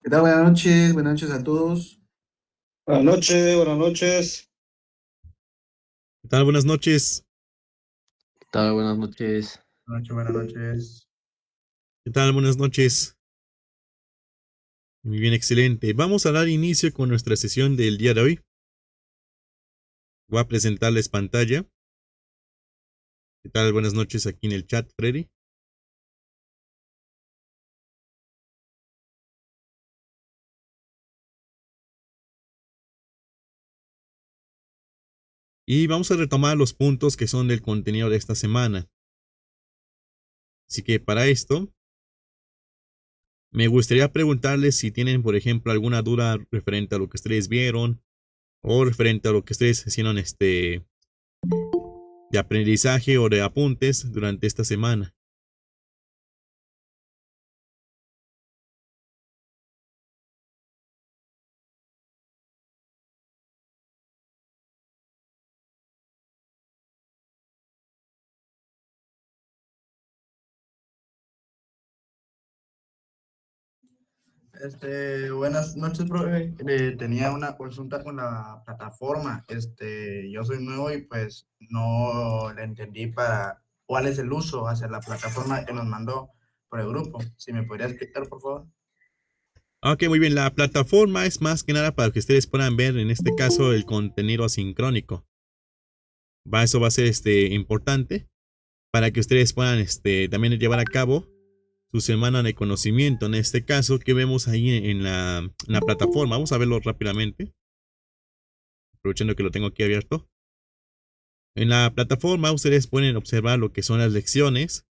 ¿Qué tal? Buenas noches a todos. Buenas noches, buenas noches. ¿Qué tal? Buenas noches. ¿Qué tal? Buenas noches. Buenas noches. ¿Qué tal? Buenas noches. Muy bien, excelente. Vamos a dar inicio con nuestra sesión del día de hoy. Voy a presentarles pantalla. ¿Qué tal? Buenas noches aquí en el chat, Freddy. Y vamos a retomar los puntos que son del contenido de esta semana. Así que para esto, me gustaría preguntarles si tienen, por ejemplo, alguna duda referente a lo que ustedes vieron o referente a lo que ustedes hicieron de aprendizaje o de apuntes durante esta semana. Buenas noches, profe. Tenía una consulta con la plataforma. Yo soy nuevo y pues no le entendí para cuál es el uso hacia la plataforma que nos mandó por el grupo. Si me podría explicar, por favor. Ok, muy bien. La plataforma es más que nada para que ustedes puedan ver, en este caso, el contenido asincrónico. Eso va a ser importante para que ustedes puedan también llevar a cabo su semana de conocimiento. En este caso, que vemos ahí en la plataforma. Vamos a verlo rápidamente, aprovechando que lo tengo aquí abierto. En la plataforma ustedes pueden observar lo que son las lecciones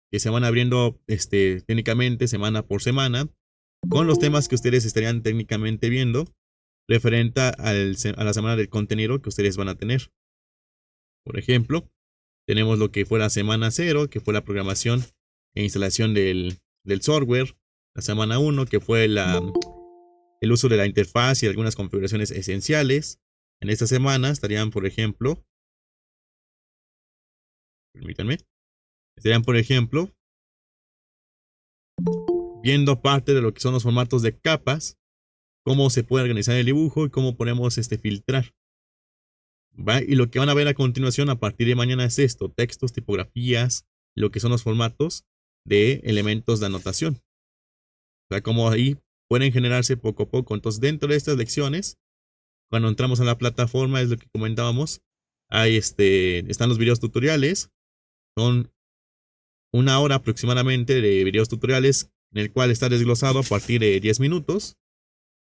que se van abriendo técnicamente semana por semana, con los temas que ustedes estarían técnicamente viendo referente a la semana del contenido que ustedes van a tener. Por ejemplo, tenemos lo que fue la semana 0, que fue la programación e instalación del software. La semana 1, que fue el uso de la interfaz y algunas configuraciones esenciales. En esta semana estarían, por ejemplo, permítanme, viendo parte de lo que son los formatos de capas, cómo se puede organizar el dibujo y cómo podemos filtrar. ¿Va? Y lo que van a ver a continuación a partir de mañana es esto: textos, tipografías, lo que son los formatos de elementos de anotación. O sea, como ahí pueden generarse poco a poco. Entonces, dentro de estas lecciones, cuando entramos a la plataforma, es lo que comentábamos, ahí están los videos tutoriales. Son una hora aproximadamente de videos tutoriales, en el cual está desglosado a partir de 10 minutos.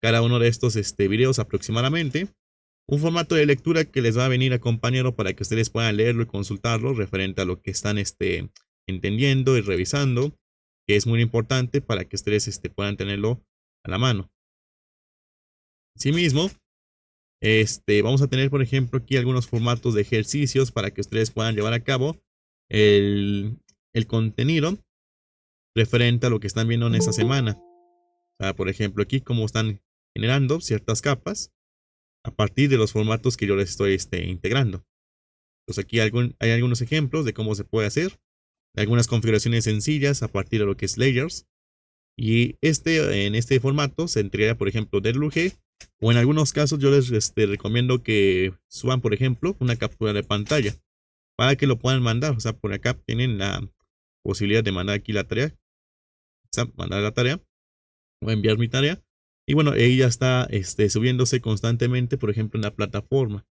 Cada uno de estos videos aproximadamente. Un formato de lectura que les va a venir acompañado para que ustedes puedan leerlo y consultarlo referente a lo que están entendiendo y revisando, que es muy importante para que ustedes puedan tenerlo a la mano. Asimismo, vamos a tener, por ejemplo, aquí algunos formatos de ejercicios para que ustedes puedan llevar a cabo el contenido referente a lo que están viendo en esta semana. O sea, por ejemplo, aquí cómo están generando ciertas capas a partir de los formatos que yo les estoy integrando. Entonces aquí hay algunos ejemplos de cómo se puede hacer, algunas configuraciones sencillas a partir de lo que es layers. Y en este formato se entrega, por ejemplo, DLG, o en algunos casos yo les recomiendo que suban, por ejemplo, una captura de pantalla para que lo puedan mandar. O sea, por acá tienen la posibilidad de mandar aquí la tarea, o sea, mandar la tarea o enviar mi tarea. Y bueno, ella está subiéndose constantemente, por ejemplo, en la plataforma.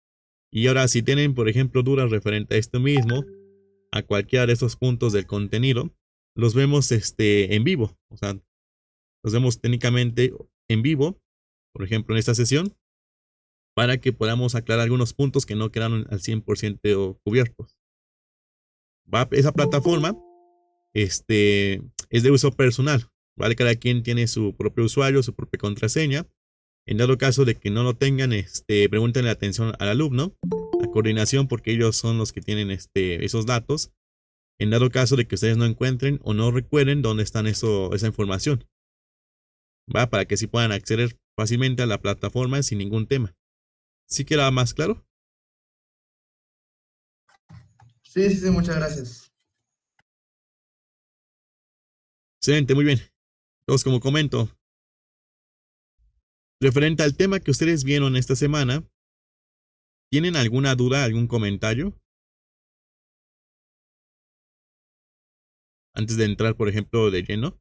Y ahora, si tienen, por ejemplo, dudas referente a esto mismo, a cualquiera de estos puntos del contenido, los vemos en vivo. O sea, los vemos técnicamente en vivo, por ejemplo, en esta sesión, para que podamos aclarar algunos puntos que no quedaron al 100% cubiertos. Esa plataforma es de uso personal, ¿vale? Cada quien tiene su propio usuario, su propia contraseña. En dado caso de que no lo tengan, pregúntenle atención al alumno, a coordinación, porque ellos son los que tienen esos datos. En dado caso de que ustedes no encuentren o no recuerden dónde están esa información, ¿va? Para que sí puedan acceder fácilmente a la plataforma sin ningún tema. ¿Sí queda más claro? Sí, sí, sí, muchas gracias. Excelente, muy bien. Entonces, como comento, Referente al tema que ustedes vieron esta semana, ¿tienen alguna duda, algún comentario? Antes de entrar, por ejemplo, de lleno.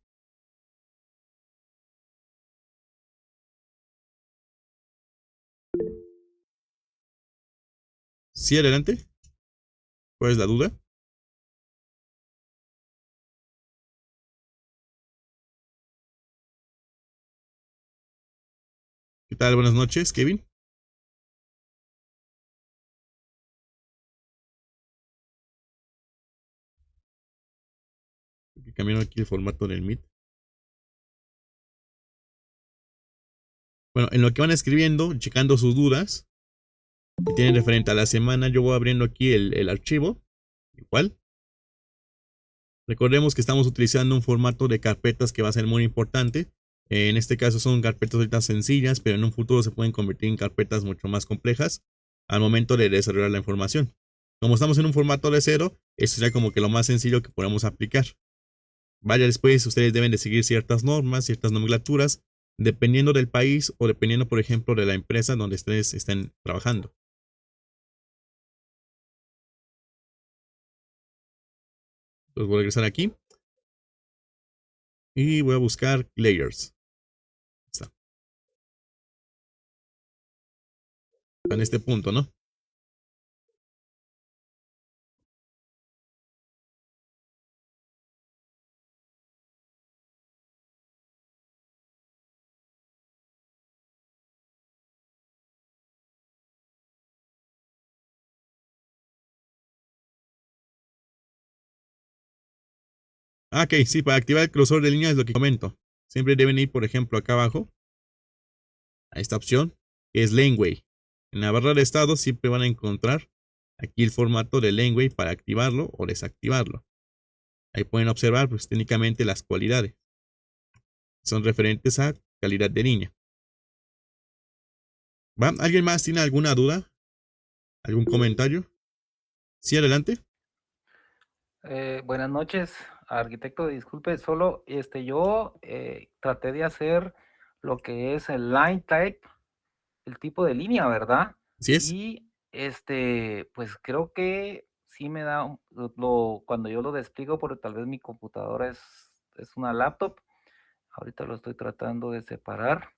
Sí, adelante. ¿Cuál es la duda? ¿Qué tal? Buenas noches, Kevin. Cambiaron aquí el formato del Meet. Bueno, en lo que van escribiendo, checando sus dudas, que tienen referente a la semana, yo voy abriendo aquí el archivo. Igual. Recordemos que estamos utilizando un formato de carpetas que va a ser muy importante. En este caso son carpetas ahorita sencillas, pero en un futuro se pueden convertir en carpetas mucho más complejas al momento de desarrollar la información. Como estamos en un formato de cero, esto sería como que lo más sencillo que podemos aplicar. Vaya, después ustedes deben de seguir ciertas normas, ciertas nomenclaturas, dependiendo del país o dependiendo, por ejemplo, de la empresa donde ustedes estén trabajando. Entonces voy a regresar aquí y voy a buscar layers. Está en este punto, ¿no? Ah, ok, sí, para activar el cursor de línea es lo que comento. Siempre deben ir, por ejemplo, acá abajo, a esta opción, que es Laneway. En la barra de estado siempre van a encontrar aquí el formato de Laneway para activarlo o desactivarlo. Ahí pueden observar, pues, técnicamente las cualidades. Son referentes a calidad de línea. ¿Va? ¿Alguien más tiene alguna duda? ¿Algún comentario? Sí, adelante. Buenas noches, arquitecto. Disculpe, solo yo traté de hacer lo que es el line type, el tipo de línea, ¿verdad? ¿Sí es? Y pues creo que sí me da cuando yo lo despliego, porque tal vez mi computadora es una laptop. Ahorita lo estoy tratando de separar.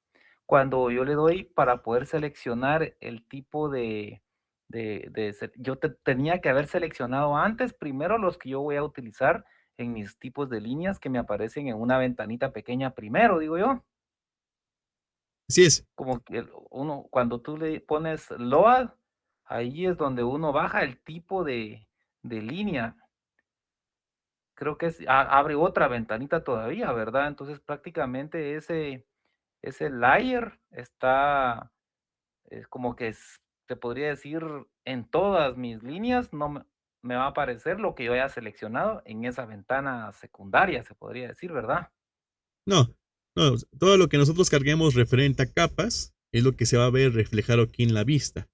Cuando yo le doy para poder seleccionar el tipo yo tenía que haber seleccionado antes primero los que yo voy a utilizar en mis tipos de líneas que me aparecen en una ventanita pequeña primero, digo yo. Sí es. Como que cuando tú le pones load, ahí es donde uno baja el tipo de línea. Creo que abre otra ventanita todavía, ¿verdad? Entonces prácticamente ese layer está, es como que te podría decir, en todas mis líneas no me va a aparecer lo que yo haya seleccionado en esa ventana secundaria, se podría decir, ¿verdad? No, no, todo lo que nosotros carguemos referente a capas es lo que se va a ver reflejado aquí en la vista.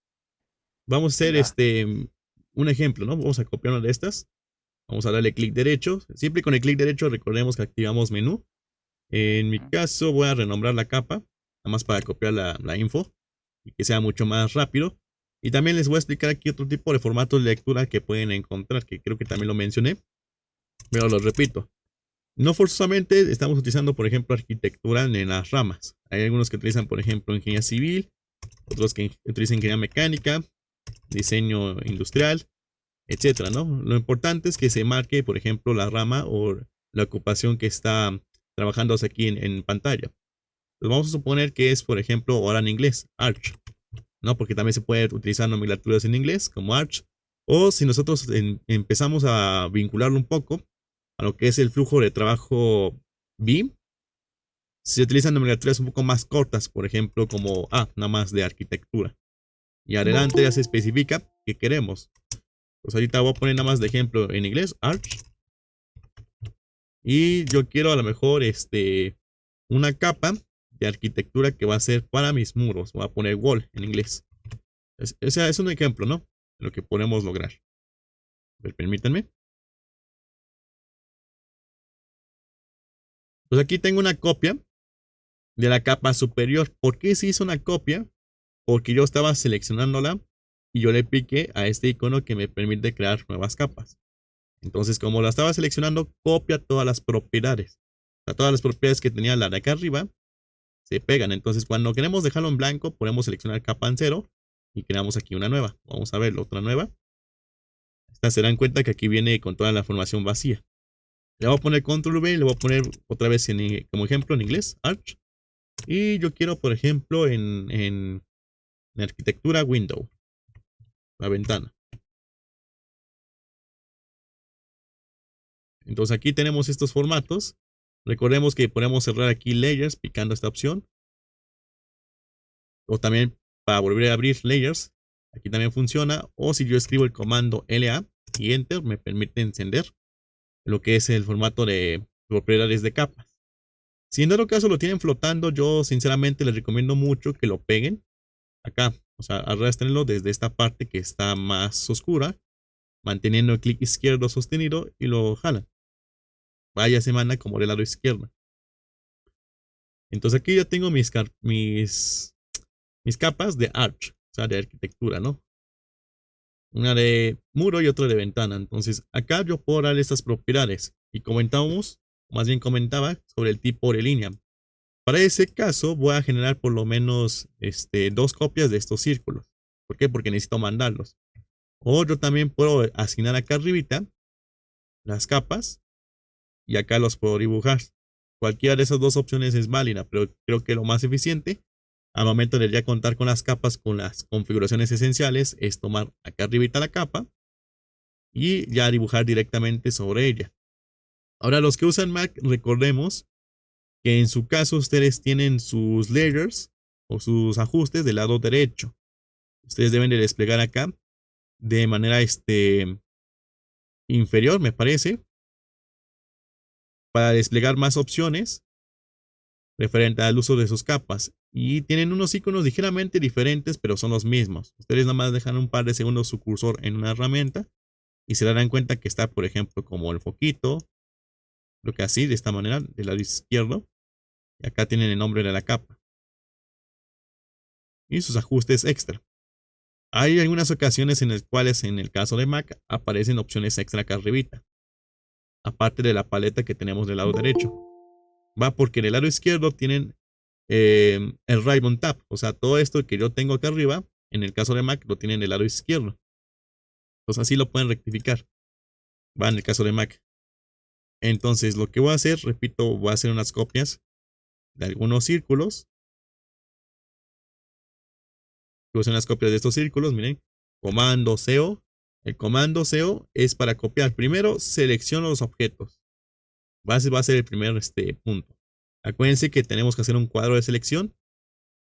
Vamos a hacer Ya. un ejemplo, ¿no? Vamos a copiar una de estas. Vamos a darle clic derecho. Siempre con el clic derecho recordemos que activamos menú. En mi Ujú. caso voy a renombrar la capa, nada más para copiar la info y que sea mucho más rápido. Y también les voy a explicar aquí otro tipo de formatos de lectura que pueden encontrar, que creo que también lo mencioné, pero lo repito. No forzosamente estamos utilizando, por ejemplo, arquitectura en las ramas. Hay algunos que utilizan, por ejemplo, ingeniería civil, otros que utilizan ingeniería mecánica, diseño industrial, etcétera, ¿no? Lo importante es que se marque, por ejemplo, la rama o la ocupación que está trabajándose aquí en pantalla. Pues vamos a suponer que es, por ejemplo, ahora en inglés, Arch, ¿no? Porque también se puede utilizar nomenclaturas en inglés como Arch. O si nosotros empezamos a vincularlo un poco a lo que es el flujo de trabajo BIM, se utilizan nomenclaturas un poco más cortas, por ejemplo, como nada más de arquitectura. Y adelante ya se especifica qué queremos. Pues ahorita voy a poner nada más de ejemplo en inglés, Arch. Y yo quiero a lo mejor una capa de arquitectura que va a ser para mis muros. Voy a poner wall en inglés. O sea, es un ejemplo, ¿no? De lo que podemos lograr. A ver, permítanme. Pues aquí tengo una copia de la capa superior. ¿Por qué se hizo una copia? Porque yo estaba seleccionándola y yo le piqué a este icono que me permite crear nuevas capas. Entonces, como la estaba seleccionando, copia todas las propiedades. O sea, todas las propiedades que tenía la de acá arriba se pegan. Entonces, cuando queremos dejarlo en blanco, podemos seleccionar capa en 0 y creamos aquí una nueva. Vamos a ver la otra nueva. Esta se dan cuenta que aquí viene con toda la información vacía. Le voy a poner control V y le voy a poner otra vez como ejemplo en inglés, Arch. Y yo quiero, por ejemplo, en arquitectura, window, la ventana. Entonces aquí tenemos estos formatos. Recordemos que podemos cerrar aquí layers picando esta opción. O también para volver a abrir layers, aquí también funciona. O si yo escribo el comando LA y Enter, me permite encender lo que es el formato de propiedades de capas. Si en dado caso lo tienen flotando, yo sinceramente les recomiendo mucho que lo peguen acá. O sea, arrastrenlo desde esta parte que está más oscura, manteniendo el clic izquierdo sostenido y lo jalan. Vaya semana como del lado izquierdo. Entonces aquí ya tengo mis capas de arch, o sea, de arquitectura, ¿no? Una de muro y otra de ventana. Entonces acá yo puedo darle estas propiedades. Y comentábamos, más bien comentaba, sobre el tipo de línea. Para ese caso voy a generar por lo menos 2 copias de estos círculos. ¿Por qué? Porque necesito mandarlos. O yo también puedo asignar acá arribita las capas y acá los puedo dibujar. Cualquiera de esas dos opciones es válida, pero creo que lo más eficiente al momento de ya contar con las capas, con las configuraciones esenciales, es tomar acá arribita la capa y ya dibujar directamente sobre ella. Ahora los que usan Mac, recordemos que en su caso ustedes tienen sus layers o sus ajustes del lado derecho. Ustedes deben de desplegar acá de manera inferior, me parece, para desplegar más opciones referente al uso de sus capas. Y tienen unos iconos ligeramente diferentes, pero son los mismos. Ustedes nada más dejan un par de segundos su cursor en una herramienta y se darán cuenta que está, por ejemplo, como el foquito, lo que así, de esta manera, del lado izquierdo. Y acá tienen el nombre de la capa y sus ajustes extra. Hay algunas ocasiones en las cuales, en el caso de Mac, aparecen opciones extra acá arribita, aparte de la paleta que tenemos del lado derecho. Va porque en el lado izquierdo tienen el Ribbon Tab, o sea, todo esto que yo tengo acá arriba, en el caso de Mac, lo tienen del lado izquierdo. Entonces así lo pueden rectificar. Va en el caso de Mac. Entonces lo que voy a hacer, repito, voy a hacer unas copias de algunos círculos. Voy a hacer unas copias de estos círculos, miren. Comando CO. El comando CO es para copiar. Primero selecciono los objetos. Va a ser el primer punto. Acuérdense que tenemos que hacer un cuadro de selección,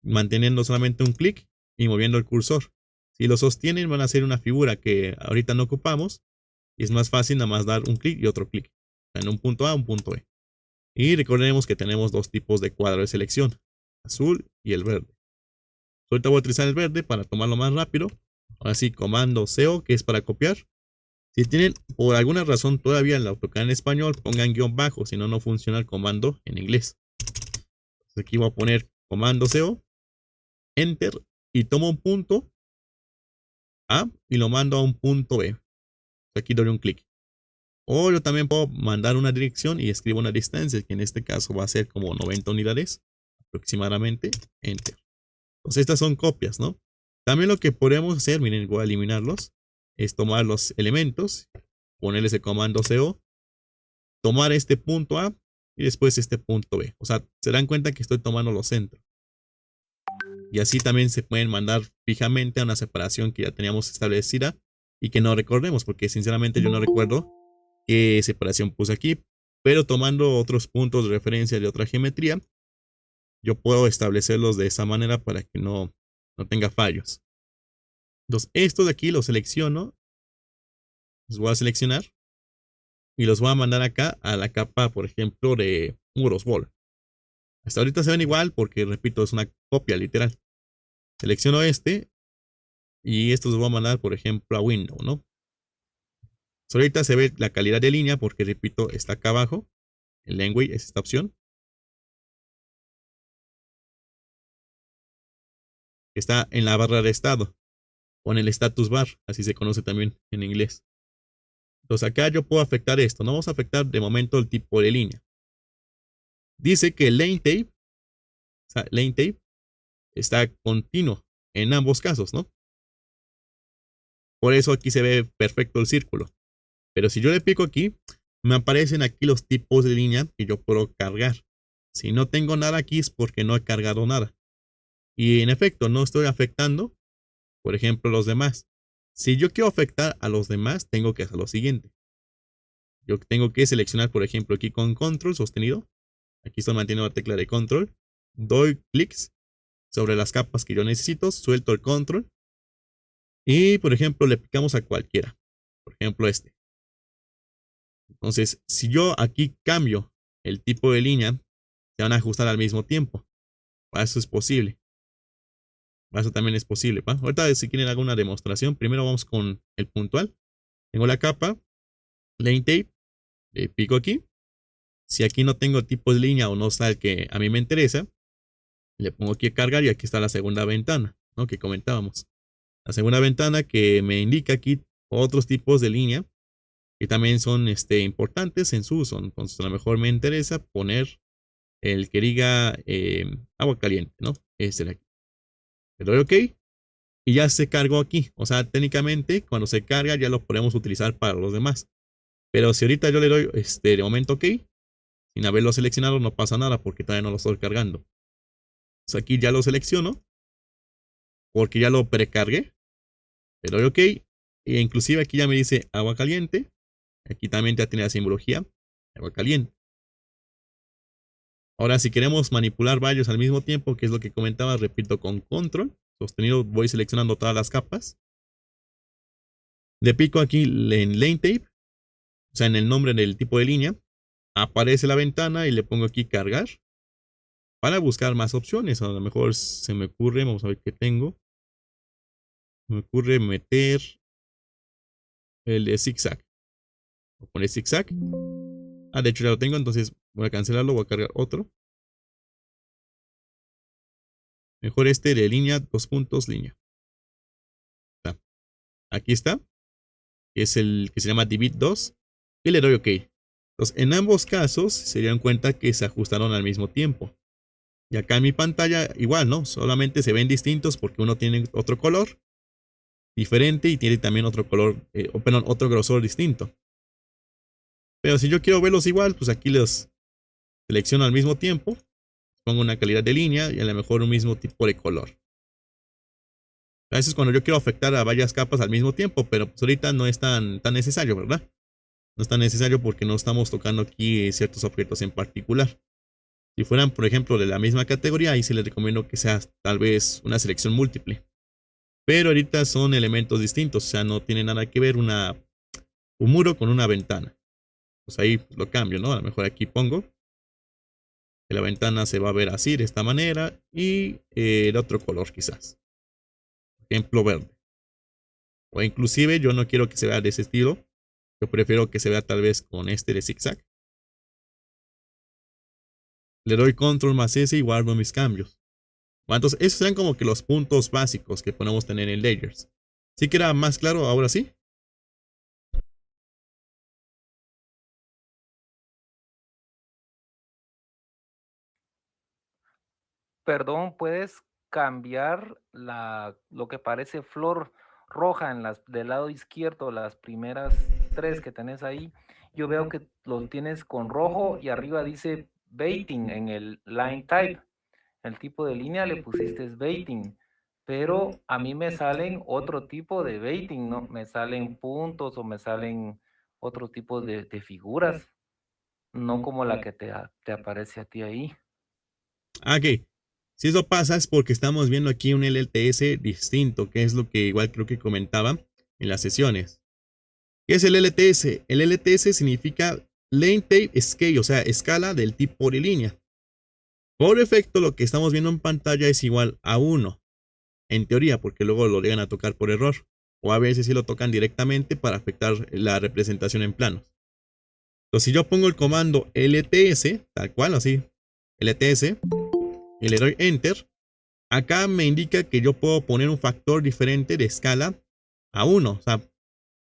manteniendo solamente un clic y moviendo el cursor. Si lo sostienen van a hacer una figura que ahorita no ocupamos y es más fácil nada más dar un clic y otro clic. En un punto A, un punto E. Y recordemos que tenemos dos tipos de cuadro de selección, azul y el verde. Ahorita voy a utilizar el verde para tomarlo más rápido. Ahora sí, comando CO, que es para copiar. Si tienen por alguna razón todavía el AutoCAD en español, pongan guión bajo, si no, no funciona el comando en inglés. Entonces aquí voy a poner comando CO, enter, y tomo un punto A y lo mando a un punto B. Aquí doy un clic. O yo también puedo mandar una dirección y escribo una distancia, que en este caso va a ser como 90 unidades aproximadamente. Enter. Entonces estas son copias, ¿no? También lo que podemos hacer, miren, voy a eliminarlos, es tomar los elementos, ponerles el comando CO, tomar este punto A y después este punto B. O sea, se dan cuenta que estoy tomando los centros. Y así también se pueden mandar fijamente a una separación que ya teníamos establecida y que no recordemos, porque sinceramente yo no recuerdo qué separación puse aquí, pero tomando otros puntos de referencia de otra geometría, yo puedo establecerlos de esa manera para que no tenga fallos. Entonces, estos de aquí los selecciono, los voy a seleccionar y los voy a mandar acá a la capa, por ejemplo, de muros wall. Hasta ahorita se ven igual porque, repito, es una copia literal. Selecciono este y estos los voy a mandar, por ejemplo, a window, ¿no? Ahorita se ve la calidad de línea porque, repito, está acá abajo. El language es esta opción. que está en la barra de estado o en el status bar, así se conoce también en inglés. Entonces acá yo puedo afectar esto. No vamos a afectar de momento el tipo de línea. Dice que el lane tape está continuo en ambos casos, ¿no? Por eso aquí se ve perfecto el círculo. Pero si yo le pico aquí, me aparecen aquí los tipos de línea que yo puedo cargar. Si no tengo nada aquí es porque no he cargado nada. Y en efecto, no estoy afectando, por ejemplo, los demás. Si yo quiero afectar a los demás, tengo que hacer lo siguiente. Yo tengo que seleccionar, por ejemplo, aquí con control sostenido. Aquí estoy manteniendo la tecla de control. Doy clics sobre las capas que yo necesito. Suelto el control. Y, por ejemplo, le picamos a cualquiera. Por ejemplo, este. Entonces, si yo aquí cambio el tipo de línea, se van a ajustar al mismo tiempo. Para eso es posible. Para eso también es posible. ¿Va? Ahorita, si quieren, hago una demostración. Primero vamos con el puntual. Tengo la capa. Lane tape. Le pico aquí. Si aquí no tengo tipo de línea o no está el que a mí me interesa, le pongo aquí a cargar y aquí está la segunda ventana, ¿no? Que comentábamos. La segunda ventana que me indica aquí otros tipos de línea que también son importantes en su uso. Entonces a lo mejor me interesa poner el que diga agua caliente, ¿no? Este de aquí. Le doy OK y ya se cargó aquí. O sea, técnicamente cuando se carga ya lo podemos utilizar para los demás. Pero si ahorita yo le doy de momento OK, sin haberlo seleccionado no pasa nada porque todavía no lo estoy cargando. Entonces aquí ya lo selecciono porque ya lo precargué. Le doy OK. E inclusive aquí ya me dice agua caliente. Aquí también ya tiene la simbología agua caliente. Ahora si queremos manipular varios al mismo tiempo, que es lo que comentaba, repito, con control sostenido voy seleccionando todas las capas. Le pico aquí en lane tape, o sea en el nombre del tipo de línea. Aparece la ventana y le pongo aquí cargar para buscar más opciones. A lo mejor se me ocurre, vamos a ver qué tengo. Me ocurre meter el de zigzag. Voy a poner zigzag. De hecho ya lo tengo, entonces voy a cancelarlo, voy a cargar otro. Mejor de línea, 2 puntos, línea. Aquí está. Es el que se llama Divide 2. Y le doy OK. Entonces, en ambos casos se dieron cuenta que se ajustaron al mismo tiempo. Y acá en mi pantalla igual, ¿no? Solamente se ven distintos porque uno tiene otro color diferente y tiene también otro color, otro grosor distinto. Pero si yo quiero verlos igual, pues aquí los selecciono al mismo tiempo. Pongo una calidad de línea y a lo mejor un mismo tipo de color. A veces cuando yo quiero afectar a varias capas al mismo tiempo, pero pues ahorita no es tan necesario, ¿verdad? No es tan necesario porque no estamos tocando aquí ciertos objetos en particular. Si fueran, por ejemplo, de la misma categoría, ahí sí les recomiendo que sea tal vez una selección múltiple. Pero ahorita son elementos distintos, o sea, no tiene nada que ver un muro con una ventana. Pues ahí lo cambio, ¿no? A lo mejor aquí pongo que la ventana se va a ver así, de esta manera, y de otro color quizás. Por ejemplo, verde. O inclusive yo no quiero que se vea de ese estilo. Yo prefiero que se vea tal vez con de zigzag. Le doy control más S y guardo mis cambios. Bueno, entonces esos serán como que los puntos básicos que podemos tener en layers. ¿Sí queda más claro ahora sí? Perdón, ¿puedes cambiar lo que parece flor roja del lado izquierdo, las primeras 3 que tenés ahí? Yo veo que lo tienes con rojo y arriba dice baiting en el line type. El tipo de línea le pusiste baiting, pero a mí me salen otro tipo de baiting, ¿no? Me salen puntos o me salen otro tipo de figuras, no como la que te aparece a ti ahí. Ok. Si eso pasa es porque estamos viendo aquí un LTS distinto, que es lo que igual creo que comentaba en las sesiones. ¿Qué es el LTS? El LTS significa Lane Tape Scale, o sea, escala del tipo de línea. Por efecto, lo que estamos viendo en pantalla es igual a 1, en teoría, porque luego lo llegan a tocar por error. O a veces sí lo tocan directamente para afectar la representación en planos. Entonces, si yo pongo el comando LTS, tal cual, así, LTS, y le doy Enter, acá me indica que yo puedo poner un factor diferente de escala a 1. O sea,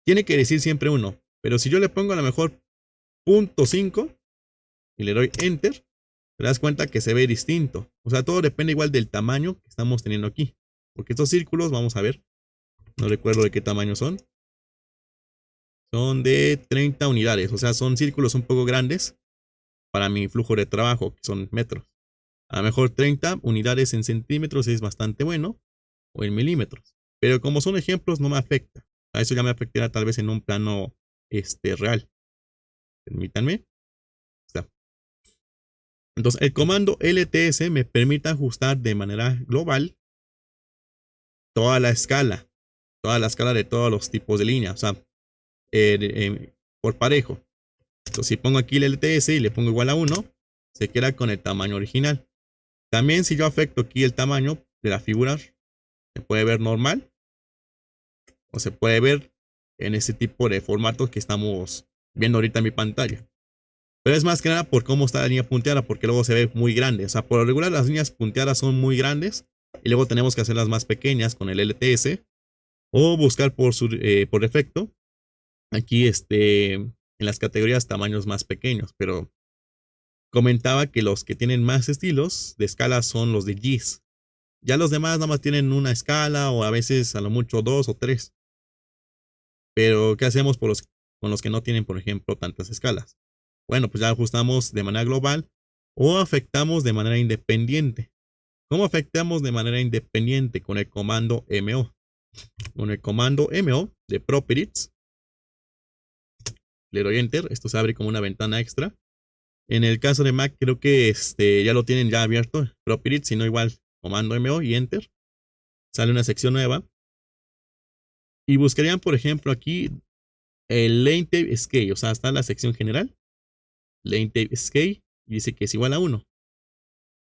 tiene que decir siempre 1. Pero si yo le pongo a lo mejor 0.5 y le doy Enter, te das cuenta que se ve distinto. O sea, todo depende igual del tamaño que estamos teniendo aquí. Porque estos círculos, vamos a ver, no recuerdo de qué tamaño son. Son de 30 unidades. O sea, son círculos un poco grandes para mi flujo de trabajo, que son metros. A lo mejor 30 unidades en centímetros es bastante bueno, o en milímetros. Pero como son ejemplos, no me afecta. A eso ya me afectará tal vez en un plano real. Permítanme. Está. Entonces, el comando LTS me permite ajustar de manera global toda la escala de todos los tipos de línea, o sea, por parejo. Entonces, si pongo aquí el LTS y le pongo igual a 1, se queda con el tamaño original. También si yo afecto aquí el tamaño de la figura, se puede ver normal o se puede ver en ese tipo de formatos que estamos viendo ahorita en mi pantalla. Pero es más que nada por cómo está la línea punteada, porque luego se ve muy grande. O sea, por lo regular las líneas punteadas son muy grandes y luego tenemos que hacerlas más pequeñas con el LTS o buscar por defecto aquí en las categorías tamaños más pequeños. Pero comentaba que los que tienen más estilos de escala son los de GIS. Ya los demás nada más tienen una escala o a veces a lo mucho 2 o 3. Pero ¿qué hacemos con los que no tienen, por ejemplo, tantas escalas? Bueno, pues ya ajustamos de manera global o afectamos de manera independiente. ¿Cómo afectamos de manera independiente? Con el comando MO. Con el comando MO de Properties. Le doy Enter. Esto se abre como una ventana extra. En el caso de Mac creo que ya lo tienen ya abierto. Properties, si no igual comando MO y Enter. Sale una sección nueva. Y buscarían, por ejemplo, aquí el Lane Tape Scale. O sea, está la sección general. Lane Tape Scale. Y dice que es igual a 1.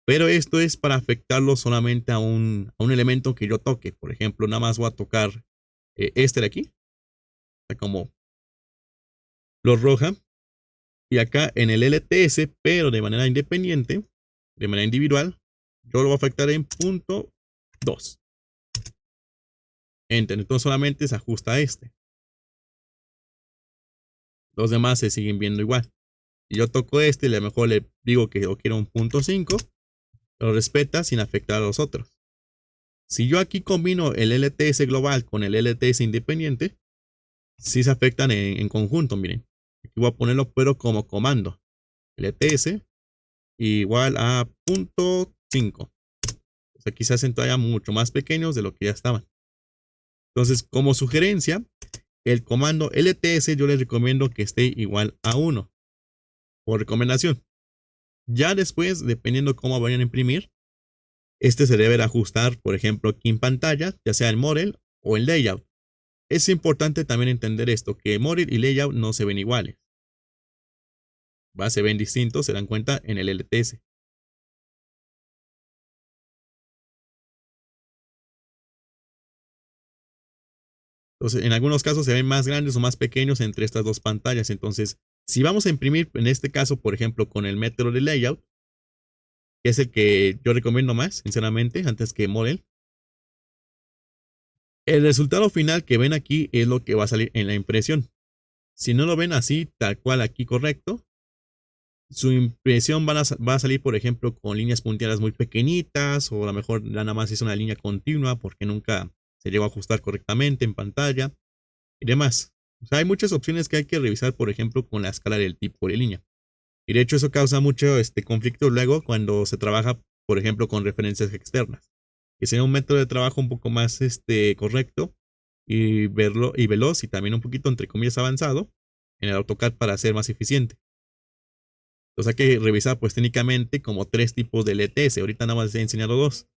Pero esto es para afectarlo solamente a un elemento que yo toque. Por ejemplo, nada más voy a tocar este de aquí. Está como flor roja. Y acá en el LTS, pero de manera independiente, de manera individual, yo lo voy a afectar en punto 2. Enter. Entonces solamente se ajusta a este. Los demás se siguen viendo igual. Si yo toco este, a lo mejor le digo que yo quiero un punto 5. Lo respeta sin afectar a los otros. Si yo aquí combino el LTS global con el LTS independiente, sí se afectan en conjunto, miren. Aquí voy a ponerlo pero como comando. LTS igual a punto 5. Pues aquí se hacen todavía mucho más pequeños de lo que ya estaban. Entonces, como sugerencia, el comando LTS yo les recomiendo que esté igual a 1. Por recomendación. Ya después, dependiendo cómo vayan a imprimir, se debe ajustar, por ejemplo, aquí en pantalla, ya sea el model o el layout. Es importante también entender esto, que model y layout no se ven iguales. Se ven distintos, se dan cuenta en el LTS. Entonces, en algunos casos se ven más grandes o más pequeños entre estas dos pantallas. Entonces, si vamos a imprimir, en este caso, por ejemplo, con el método de layout, que es el que yo recomiendo más, sinceramente, antes que model. El resultado final que ven aquí es lo que va a salir en la impresión. Si no lo ven así, tal cual aquí correcto, su impresión va a salir, por ejemplo, con líneas punteadas muy pequeñitas, o a lo mejor nada más es una línea continua porque nunca se llegó a ajustar correctamente en pantalla y demás. O sea, hay muchas opciones que hay que revisar, por ejemplo, con la escala del tipo de línea. Y de hecho eso causa mucho conflicto luego cuando se trabaja, por ejemplo, con referencias externas. Que sea un método de trabajo un poco más correcto y veloz y también un poquito, entre comillas, avanzado en el AutoCAD para ser más eficiente. Entonces hay que revisar pues técnicamente como 3 tipos de LTS. Ahorita nada más les he enseñado 2.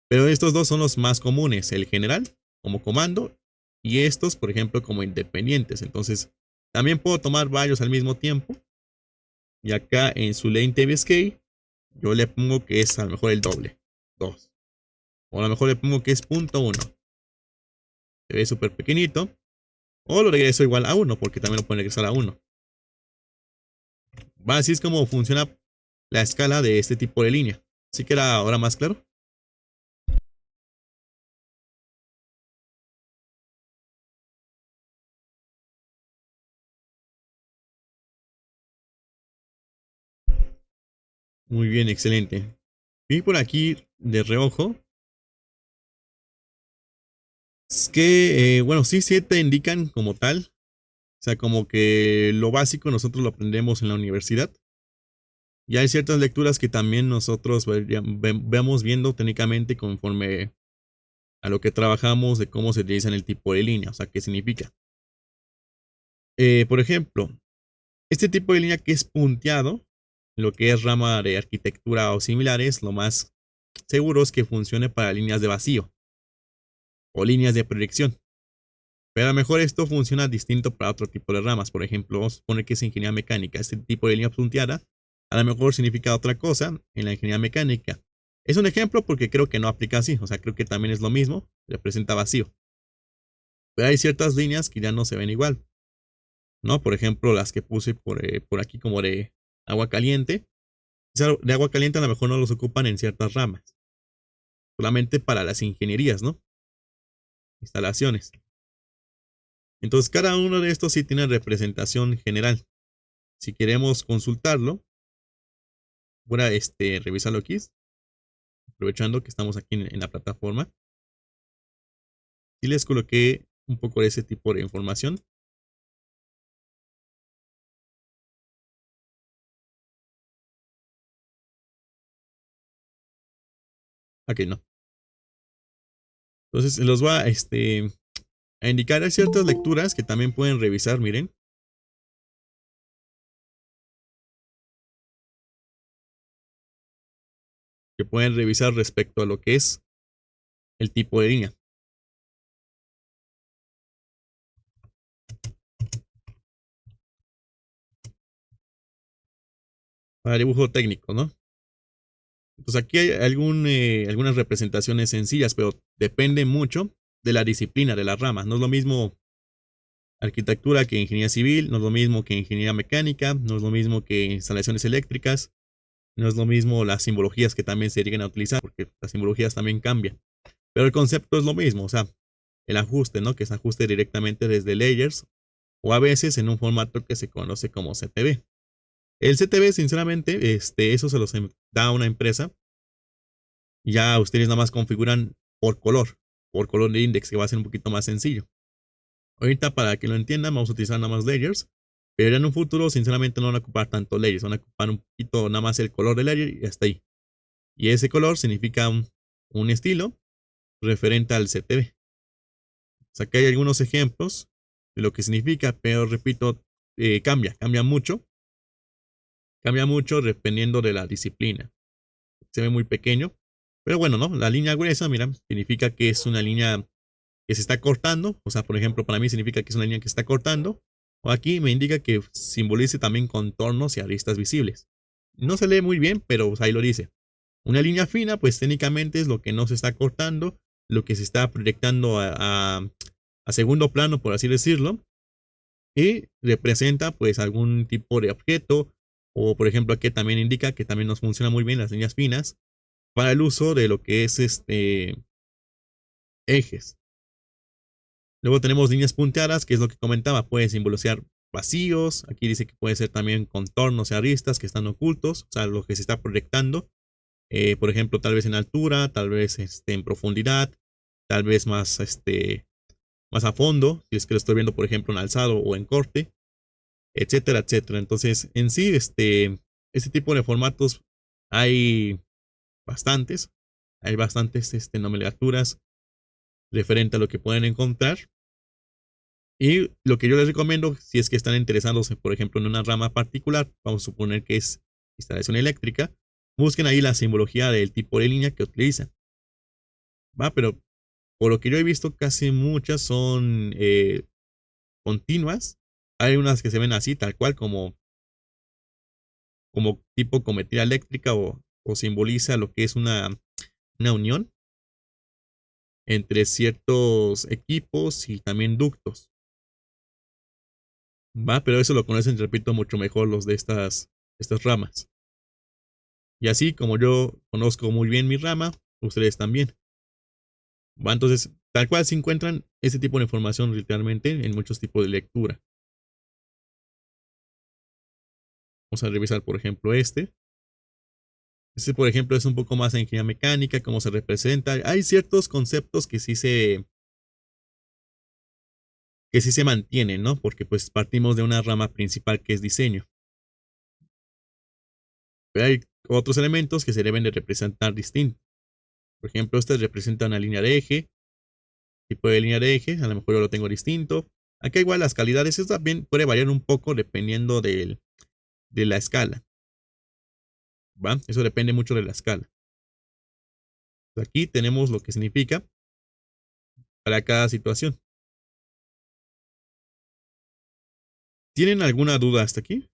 Pero estos 2 son los más comunes. El general como comando y estos, por ejemplo, como independientes. Entonces también puedo tomar varios al mismo tiempo. Y acá en su Lane Tape Scale, yo le pongo que es a lo mejor el doble, 2. O a lo mejor le pongo que es punto 1. Se ve súper pequeñito. O lo regreso igual a 1, porque también lo pueden regresar a 1. Así es como funciona la escala de este tipo de línea. ¿Sí queda ahora más claro? Muy bien, excelente. Vi por aquí de reojo. Es que, bueno, sí te indican como tal. O sea, como que lo básico nosotros lo aprendemos en la universidad. Y hay ciertas lecturas que también nosotros vamos viendo técnicamente conforme a lo que trabajamos de cómo se utiliza en el tipo de línea. O sea, qué significa. Por ejemplo, este tipo de línea que es punteado, lo que es rama de arquitectura o similares, lo más seguro es que funcione para líneas de vacío o líneas de proyección. Pero a lo mejor esto funciona distinto para otro tipo de ramas. Por ejemplo, vamos a suponer que es ingeniería mecánica. Este tipo de línea punteada a lo mejor significa otra cosa en la ingeniería mecánica. Es un ejemplo porque creo que no aplica así. O sea, creo que también es lo mismo. Representa vacío. Pero hay ciertas líneas que ya no se ven igual, ¿no? Por ejemplo, las que puse por aquí como de agua caliente. De agua caliente a lo mejor no los ocupan en ciertas ramas. Solamente para las ingenierías, ¿no? Instalaciones. Entonces, cada uno de estos sí tiene representación general. Si queremos consultarlo, voy a revisarlo aquí, aprovechando que estamos aquí en la plataforma. Y les coloqué un poco de ese tipo de información. Aquí no. Entonces, los voy a indicar. Hay ciertas lecturas que también pueden revisar, miren. Que pueden revisar respecto a lo que es el tipo de línea. Para dibujo técnico, ¿no? Entonces aquí hay algunas representaciones sencillas, pero depende mucho de la disciplina, de las ramas. No es lo mismo arquitectura que ingeniería civil, no es lo mismo que ingeniería mecánica, no es lo mismo que instalaciones eléctricas, no es lo mismo las simbologías que también se llegan a utilizar, porque las simbologías también cambian. Pero el concepto es lo mismo, o sea, el ajuste, ¿no? Que se ajuste directamente desde layers o a veces en un formato que se conoce como CTB. El CTB, sinceramente, eso se los da una empresa. Ya ustedes nada más configuran por color de index, que va a ser un poquito más sencillo. Ahorita, para que lo entiendan, vamos a utilizar nada más layers. Pero en un futuro, sinceramente, no van a ocupar tanto layers. Van a ocupar un poquito nada más el color de layer y hasta ahí. Y ese color significa un estilo referente al CTB. O sea, que hay algunos ejemplos de lo que significa, pero repito, cambia mucho. Cambia mucho dependiendo de la disciplina. Se ve muy pequeño. Pero bueno, ¿no? La línea gruesa, mira, significa que es una línea que se está cortando. O sea, por ejemplo, para mí significa que es una línea que se está cortando. O aquí me indica que simbolice también contornos y aristas visibles. No se lee muy bien, pero ahí lo dice. Una línea fina, pues técnicamente es lo que no se está cortando, lo que se está proyectando a segundo plano, por así decirlo. Y representa pues algún tipo de objeto. O por ejemplo, aquí también indica que también nos funciona muy bien las líneas finas para el uso de lo que es ejes. Luego tenemos líneas punteadas, que es lo que comentaba, puede simbolizar vacíos. Aquí dice que puede ser también contornos y aristas que están ocultos, o sea, lo que se está proyectando. Por ejemplo, tal vez en altura, tal vez en profundidad, tal vez más a fondo, si es que lo estoy viendo, por ejemplo, en alzado o en corte, etcétera, etcétera. Entonces, en sí, este tipo de formatos hay bastantes. Hay bastantes nomenclaturas referente a lo que pueden encontrar. Y lo que yo les recomiendo, si es que están interesados, por ejemplo, en una rama particular, vamos a suponer que es instalación eléctrica, busquen ahí la simbología del tipo de línea que utilizan. ¿Va? Pero por lo que yo he visto, casi muchas son continuas. Hay unas que se ven así, tal cual, como tipo cometría eléctrica o simboliza lo que es una unión entre ciertos equipos y también ductos. Va, pero eso lo conocen, repito, mucho mejor los de estas ramas. Y así como yo conozco muy bien mi rama, ustedes también. Va, entonces, tal cual se encuentran este tipo de información literalmente en muchos tipos de lectura. Vamos a revisar, por ejemplo, este. Este, por ejemplo, es un poco más en ingeniería mecánica, cómo se representa. Hay ciertos conceptos que sí se mantienen, ¿no? Porque pues partimos de una rama principal que es diseño. Pero hay otros elementos que se deben de representar distintos. Por ejemplo, este representa una línea de eje, tipo de línea de eje, a lo mejor yo lo tengo distinto. Acá igual las calidades, esto también puede variar un poco dependiendo de la escala. ¿Va? Eso depende mucho de la escala. Aquí tenemos lo que significa para cada situación. ¿Tienen alguna duda hasta aquí?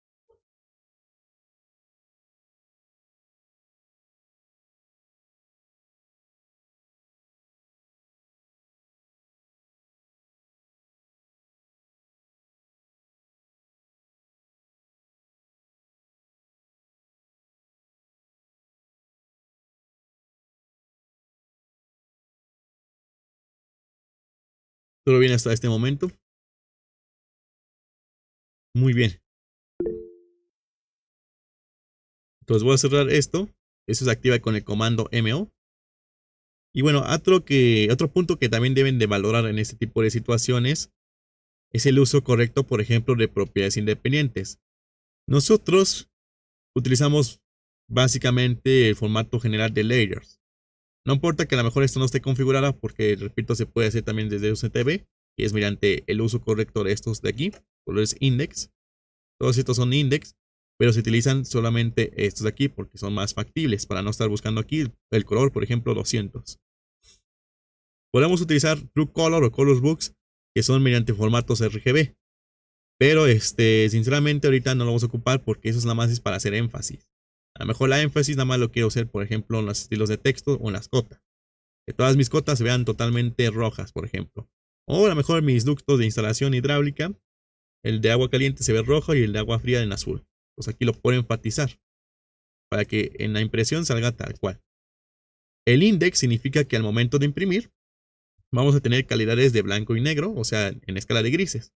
¿Todo bien hasta este momento? Muy bien. Entonces voy a cerrar esto. Eso se activa con el comando MO. Y bueno, otro punto que también deben de valorar en este tipo de situaciones es el uso correcto, por ejemplo, de propiedades independientes. Nosotros utilizamos básicamente el formato general de layers. No importa que a lo mejor esto no esté configurado porque, repito, se puede hacer también desde UCTV y es mediante el uso correcto de estos de aquí, colores index. Todos estos son index, pero se utilizan solamente estos de aquí porque son más factibles para no estar buscando aquí el color, por ejemplo, 200. Podemos utilizar True Color o Colors Books que son mediante formatos RGB. Pero sinceramente ahorita no lo vamos a ocupar porque eso nada más es para hacer énfasis. A lo mejor la énfasis nada más lo quiero hacer, por ejemplo, en los estilos de texto o en las cotas. Que todas mis cotas se vean totalmente rojas, por ejemplo. O a lo mejor mis ductos de instalación hidráulica, el de agua caliente se ve rojo y el de agua fría en azul. Pues aquí lo puedo enfatizar para que en la impresión salga tal cual. El index significa que al momento de imprimir vamos a tener calidades de blanco y negro, o sea, en escala de grises.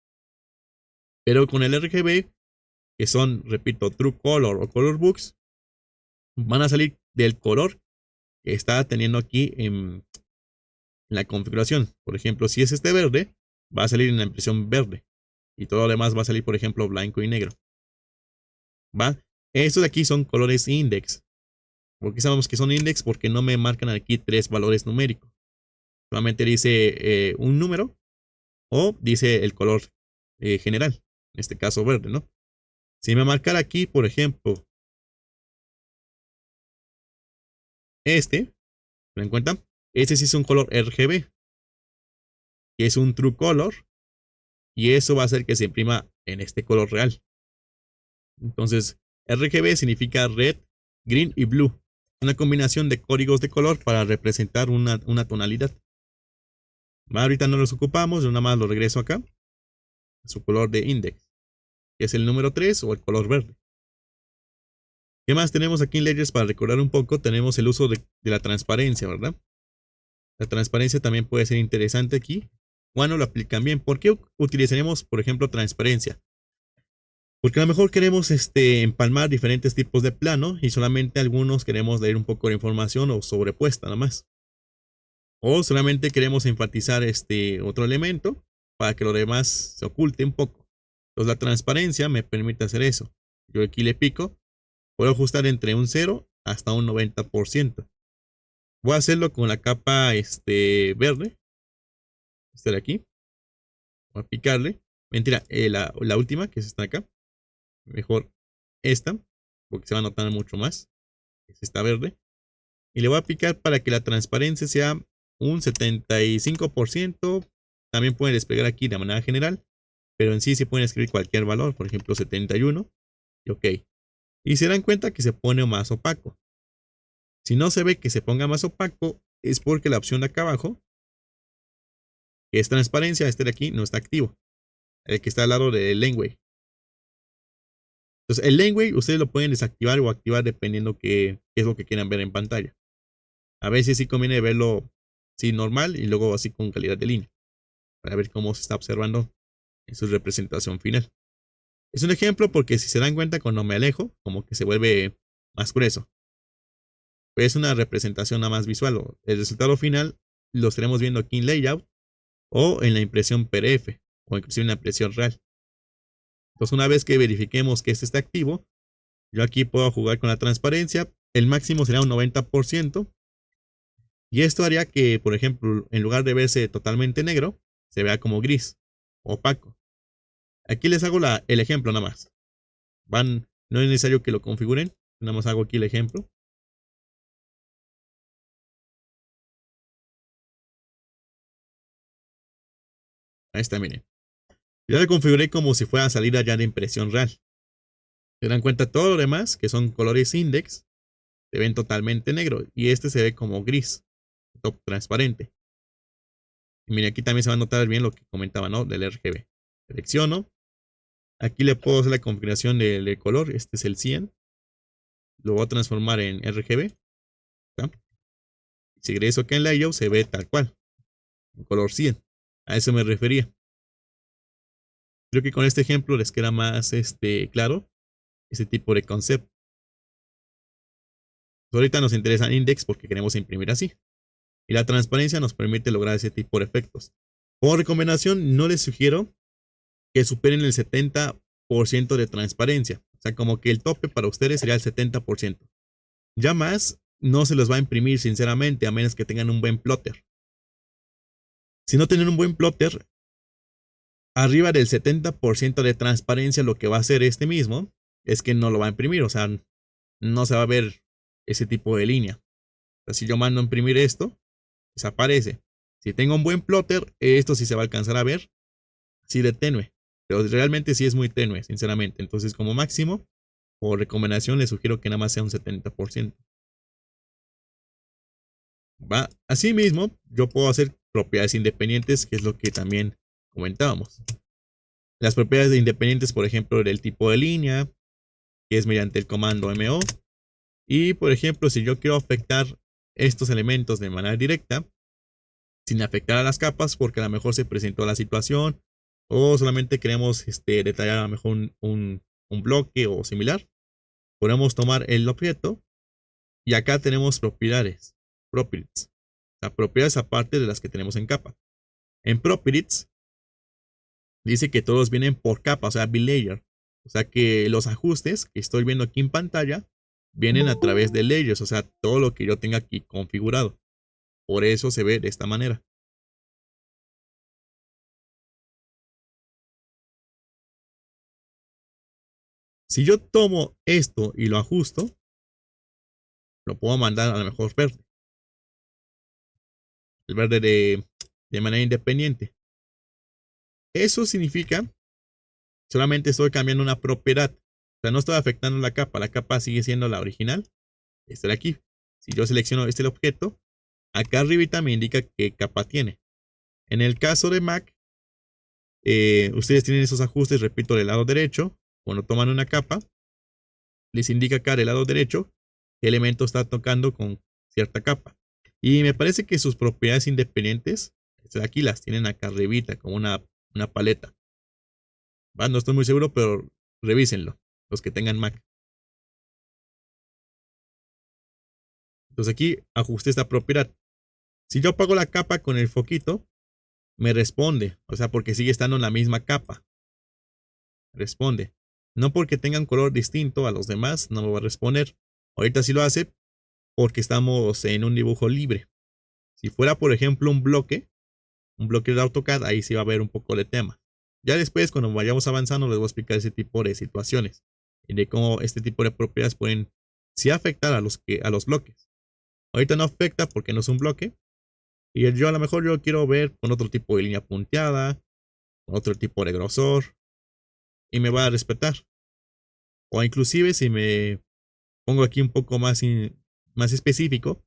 Pero con el RGB, que son, repito, True Color o Color Books, van a salir del color que está teniendo aquí en la configuración. Por ejemplo, si es este verde, va a salir en la impresión verde. Y todo lo demás va a salir, por ejemplo, blanco y negro. ¿Va? Estos de aquí son colores index. ¿Por qué sabemos que son index? Porque no me marcan aquí 3 valores numéricos. Solamente dice un número o dice el color general. En este caso verde, ¿no? Si me marcara aquí, por ejemplo, ¿se dan cuenta? Este sí es un color RGB. Que es un True Color. Y eso va a hacer que se imprima en este color real. Entonces, RGB significa red, green y blue. Una combinación de códigos de color para representar una tonalidad. Ahorita no los ocupamos, yo nada más lo regreso acá. Su color de index, que es el número 3 o el color verde. ¿Qué más tenemos aquí en Layers para recordar un poco? Tenemos el uso de la transparencia, ¿verdad? La transparencia también puede ser interesante aquí. Cuando lo aplican bien. ¿Por qué utilizaremos, por ejemplo, transparencia? Porque a lo mejor queremos empalmar diferentes tipos de plano y solamente algunos queremos leer un poco de información o sobrepuesta nada más. O solamente queremos enfatizar otro elemento para que lo demás se oculte un poco. Entonces la transparencia me permite hacer eso. Yo aquí le pico, puedo ajustar entre un 0 hasta un 90%. Voy a hacerlo con la capa verde. Esta de aquí. Voy a picarle. Mentira, la última que es esta de acá. Mejor esta, porque se va a notar mucho más. Es esta verde. Y le voy a picar para que la transparencia sea un 75%. También pueden desplegar aquí de manera general. Pero en sí se pueden escribir cualquier valor. Por ejemplo 71. Y ok. Y se dan cuenta que se pone más opaco. Si no se ve que se ponga más opaco, es porque la opción de acá abajo, que es transparencia, de aquí, no está activo. El que está al lado del laneway. Entonces, el laneway ustedes lo pueden desactivar o activar dependiendo qué es lo que quieran ver en pantalla. A veces sí conviene verlo así normal y luego así con calidad de línea. Para ver cómo se está observando en su representación final. Es un ejemplo porque si se dan cuenta cuando me alejo, como que se vuelve más grueso. pues es una representación nada más visual. El resultado final lo estaremos viendo aquí en Layout o en la impresión PDF o inclusive en la impresión real. Entonces, una vez que verifiquemos que este está activo, yo aquí puedo jugar con la transparencia. El máximo será un 90%. Y esto haría que, por ejemplo, en lugar de verse totalmente negro, se vea como gris, opaco. Aquí les hago el ejemplo nada más. No es necesario que lo configuren. Nada más hago aquí el ejemplo. Ahí está, miren. Ya lo configuré como si fuera a salir allá de impresión real. Se dan cuenta todo lo demás, que son colores index, se ven totalmente negro. Y este se ve como gris, top transparente. Y miren, aquí también se va a notar bien lo que comentaba, ¿no? Del RGB. Selecciono. Aquí le puedo hacer la configuración del color. Este es el 100. Lo voy a transformar en RGB. ¿Tá? Si ingreso acá en Layout, se ve tal cual. En color 100. A eso me refería. Creo que con este ejemplo les queda más claro ese tipo de concepto. Ahorita nos interesa el index porque queremos imprimir así. Y la transparencia nos permite lograr ese tipo de efectos. Como recomendación, no les sugiero que superen el 70% de transparencia. O sea, como que el tope para ustedes sería el 70%. Ya más, no se los va a imprimir sinceramente, a menos que tengan un buen plotter. Si no tienen un buen plotter, arriba del 70% de transparencia, lo que va a hacer este mismo es que no lo va a imprimir. O sea, no se va a ver ese tipo de línea. O sea, si yo mando a imprimir esto, desaparece. Si tengo un buen plotter, esto sí se va a alcanzar a ver. Sí de tenue. Pero realmente sí es muy tenue, sinceramente. Entonces, como máximo, por recomendación, les sugiero que nada más sea un 70%. ¿Va? Asimismo, yo puedo hacer propiedades independientes, que es lo que también comentábamos. Las propiedades independientes, por ejemplo, del tipo de línea, que es mediante el comando MO. Y, por ejemplo, si yo quiero afectar estos elementos de manera directa, sin afectar a las capas, porque a lo mejor se presentó la situación, o solamente queremos detallar a lo mejor un bloque o similar, podemos tomar el objeto y acá tenemos propiedades, properties, o sea, propiedades aparte de las que tenemos en capa. En properties dice que todos vienen por capa, o sea, bilayer, o sea que los ajustes que estoy viendo aquí en pantalla vienen a través de layers, o sea, todo lo que yo tenga aquí configurado. Por eso se ve de esta manera. Si yo tomo esto y lo ajusto, lo puedo mandar a lo mejor verde. El verde de manera independiente. Eso significa solamente estoy cambiando una propiedad. O sea, no estoy afectando la capa sigue siendo la original. Esta de aquí. Si yo selecciono el objeto, acá arribita me indica qué capa tiene. En el caso de Mac, ustedes tienen esos ajustes, repito, del lado derecho. Cuando toman una capa, les indica acá del lado derecho qué elemento está tocando con cierta capa. Y me parece que sus propiedades independientes, aquí las tienen acá arribita, como una paleta. ¿Va? No estoy muy seguro, pero revísenlo, los que tengan Mac. Entonces aquí ajusté esta propiedad. Si yo apago la capa con el foquito, me responde. O sea, porque sigue estando en la misma capa. Responde. No porque tenga un color distinto a los demás, no me va a responder. Ahorita sí lo hace porque estamos en un dibujo libre. Si fuera, por ejemplo, un bloque de AutoCAD, ahí sí va a haber un poco de tema. Ya después, cuando vayamos avanzando, les voy a explicar ese tipo de situaciones y de cómo este tipo de propiedades pueden sí afectar a los bloques. Ahorita no afecta porque no es un bloque. Y yo a lo mejor yo quiero ver con otro tipo de línea punteada, con otro tipo de grosor, y me va a respetar. O inclusive si me pongo aquí un poco más específico,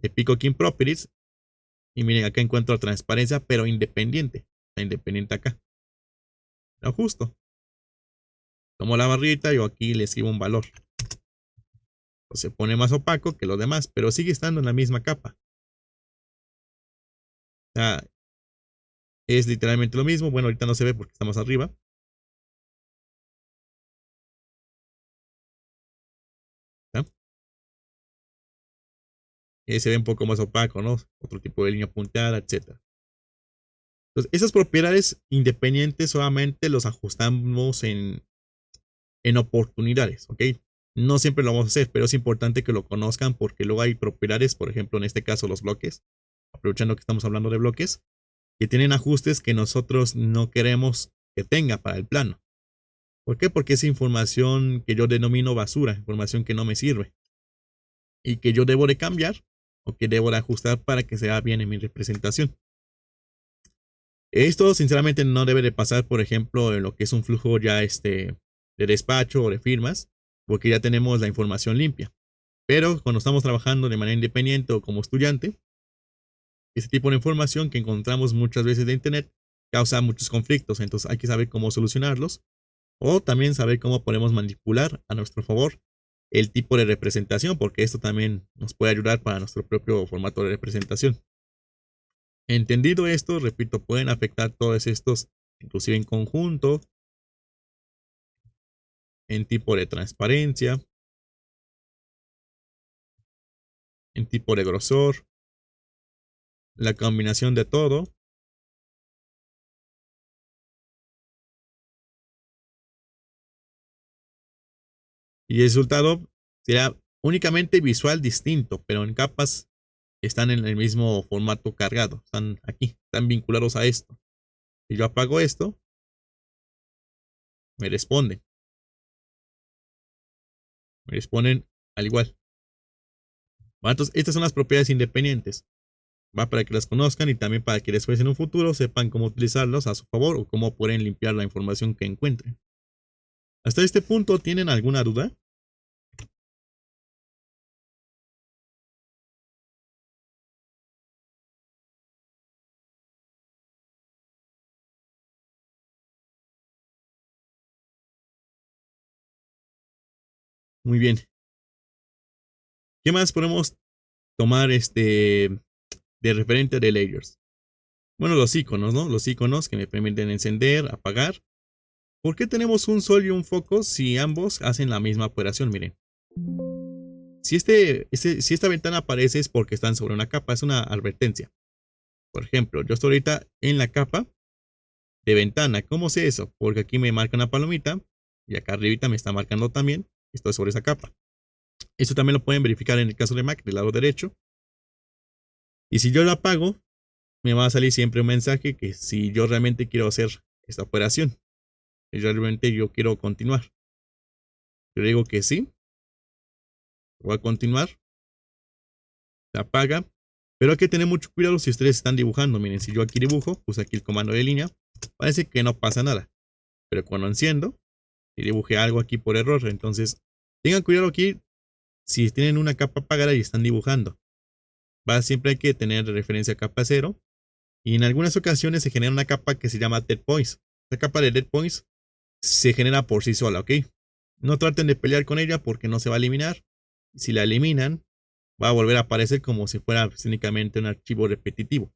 le pico aquí en Properties, y miren, acá encuentro transparencia, pero independiente. Está independiente acá. Lo ajusto. Tomo la barrita y aquí le escribo un valor. Pues se pone más opaco que lo demás, pero sigue estando en la misma capa. O sea, es literalmente lo mismo. Bueno, ahorita no se ve porque está más arriba. ¿Ya? se ve un poco más opaco, ¿no? Otro tipo de línea punteada, etcétera. Entonces, esas propiedades independientes solamente los ajustamos en oportunidades, ¿ok? No siempre lo vamos a hacer, pero es importante que lo conozcan porque luego hay propiedades, por ejemplo, en este caso los bloques, aprovechando que estamos hablando de bloques, que tienen ajustes que nosotros no queremos que tenga para el plano. ¿Por qué? Porque es información que yo denomino basura, información que no me sirve y que yo debo de cambiar o que debo de ajustar para que se vea bien en mi representación. Esto sinceramente no debe de pasar, por ejemplo, en lo que es un flujo ya de despacho o de firmas, porque ya tenemos la información limpia. Pero cuando estamos trabajando de manera independiente o como estudiante, este tipo de información que encontramos muchas veces de internet causa muchos conflictos, entonces hay que saber cómo solucionarlos o también saber cómo podemos manipular a nuestro favor el tipo de representación, porque esto también nos puede ayudar para nuestro propio formato de representación. Entendido esto, repito, pueden afectar todos estos, inclusive en conjunto, en tipo de transparencia, en tipo de grosor, la combinación de todo. Y el resultado será únicamente visual distinto, pero en capas están en el mismo formato cargado. Están aquí, están vinculados a esto. Si yo apago esto, me responden. Me responden al igual. ¿Va? Entonces, estas son las propiedades independientes. Va para que las conozcan y también para que después en un futuro sepan cómo utilizarlos a su favor o cómo pueden limpiar la información que encuentren. Hasta este punto, ¿tienen alguna duda? Muy bien. ¿Qué más podemos tomar de referente de layers? Bueno, los iconos, ¿no? Los iconos que me permiten encender, apagar. ¿Por qué tenemos un sol y un foco si ambos hacen la misma operación? Miren. Si si esta ventana aparece es porque están sobre una capa, es una advertencia. Por ejemplo, yo estoy ahorita en la capa de ventana. ¿Cómo sé eso? Porque aquí me marca una palomita y acá arribita me está marcando también. Estoy sobre esa capa. Esto también lo pueden verificar en el caso de Mac del lado derecho. Y si yo lo apago, me va a salir siempre un mensaje que si yo realmente quiero hacer esta operación, si realmente yo quiero continuar. Yo digo que sí. Voy a continuar. Se apaga. Pero hay que tener mucho cuidado si ustedes están dibujando. Miren, si yo aquí dibujo, puse aquí el comando de línea, parece que no pasa nada. Pero cuando enciendo, y dibujé algo aquí por error. Entonces, tengan cuidado aquí si tienen una capa apagada y están dibujando. Siempre hay que tener referencia a capa 0. Y en algunas ocasiones se genera una capa que se llama Dead Points. Esta capa de Dead Points se genera por sí sola, ¿ok? No traten de pelear con ella porque no se va a eliminar. Si la eliminan, va a volver a aparecer como si fuera únicamente un archivo repetitivo.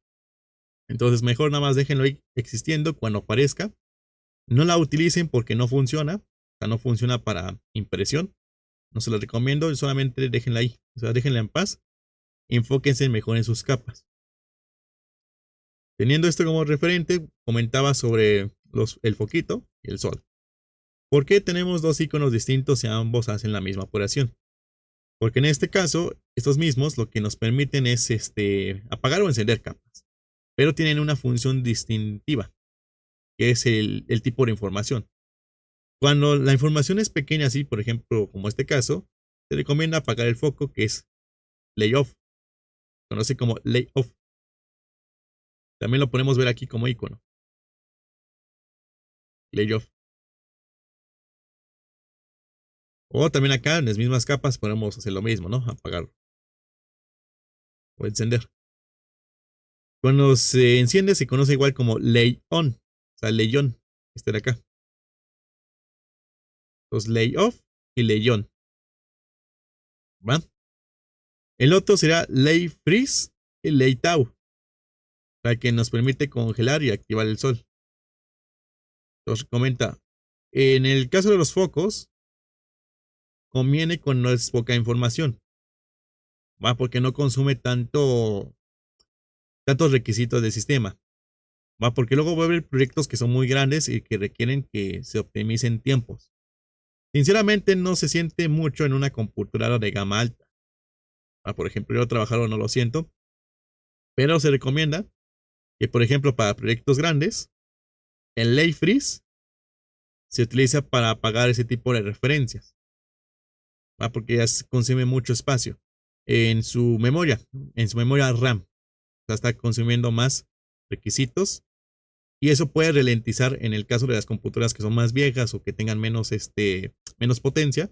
Entonces mejor nada más déjenlo ahí existiendo cuando aparezca. No la utilicen porque no funciona. O sea, no funciona para impresión. No se la recomiendo, solamente déjenla ahí. O sea, déjenla en paz. Enfóquense mejor en sus capas. Teniendo esto como referente, comentaba sobre el foquito y el sol. ¿Por qué tenemos dos iconos distintos si ambos hacen la misma operación? Porque en este caso, estos mismos lo que nos permiten es apagar o encender capas. Pero tienen una función distintiva, que es el tipo de información. Cuando la información es pequeña, así por ejemplo, como este caso, se recomienda apagar el foco, que es layoff. Conoce como layoff. También lo podemos ver aquí como icono. Layoff. O también acá en las mismas capas podemos hacer lo mismo, ¿no? Apagar o encender. Cuando se enciende se conoce igual como lay on. O sea, lay on. Este de acá. Entonces, lay off y lay on. ¿Va? El otro será lay freeze y lay tau. Para que nos permite congelar y activar el sol. Entonces comenta. En el caso de los focos, conviene cuando es poca información. ¿va? Porque no consume tantos requisitos del sistema, ¿va? Porque luego va a haber proyectos que son muy grandes y que requieren que se optimicen tiempos. Sinceramente no se siente mucho en una computadora de gama alta. Por ejemplo, yo trabajarlo no lo siento, pero se recomienda que, por ejemplo, para proyectos grandes, el lay freeze se utiliza para apagar ese tipo de referencias, ¿va? Porque ya consume mucho espacio en su memoria RAM. O sea, está consumiendo más requisitos y eso puede ralentizar en el caso de las computadoras que son más viejas o que tengan menos potencia,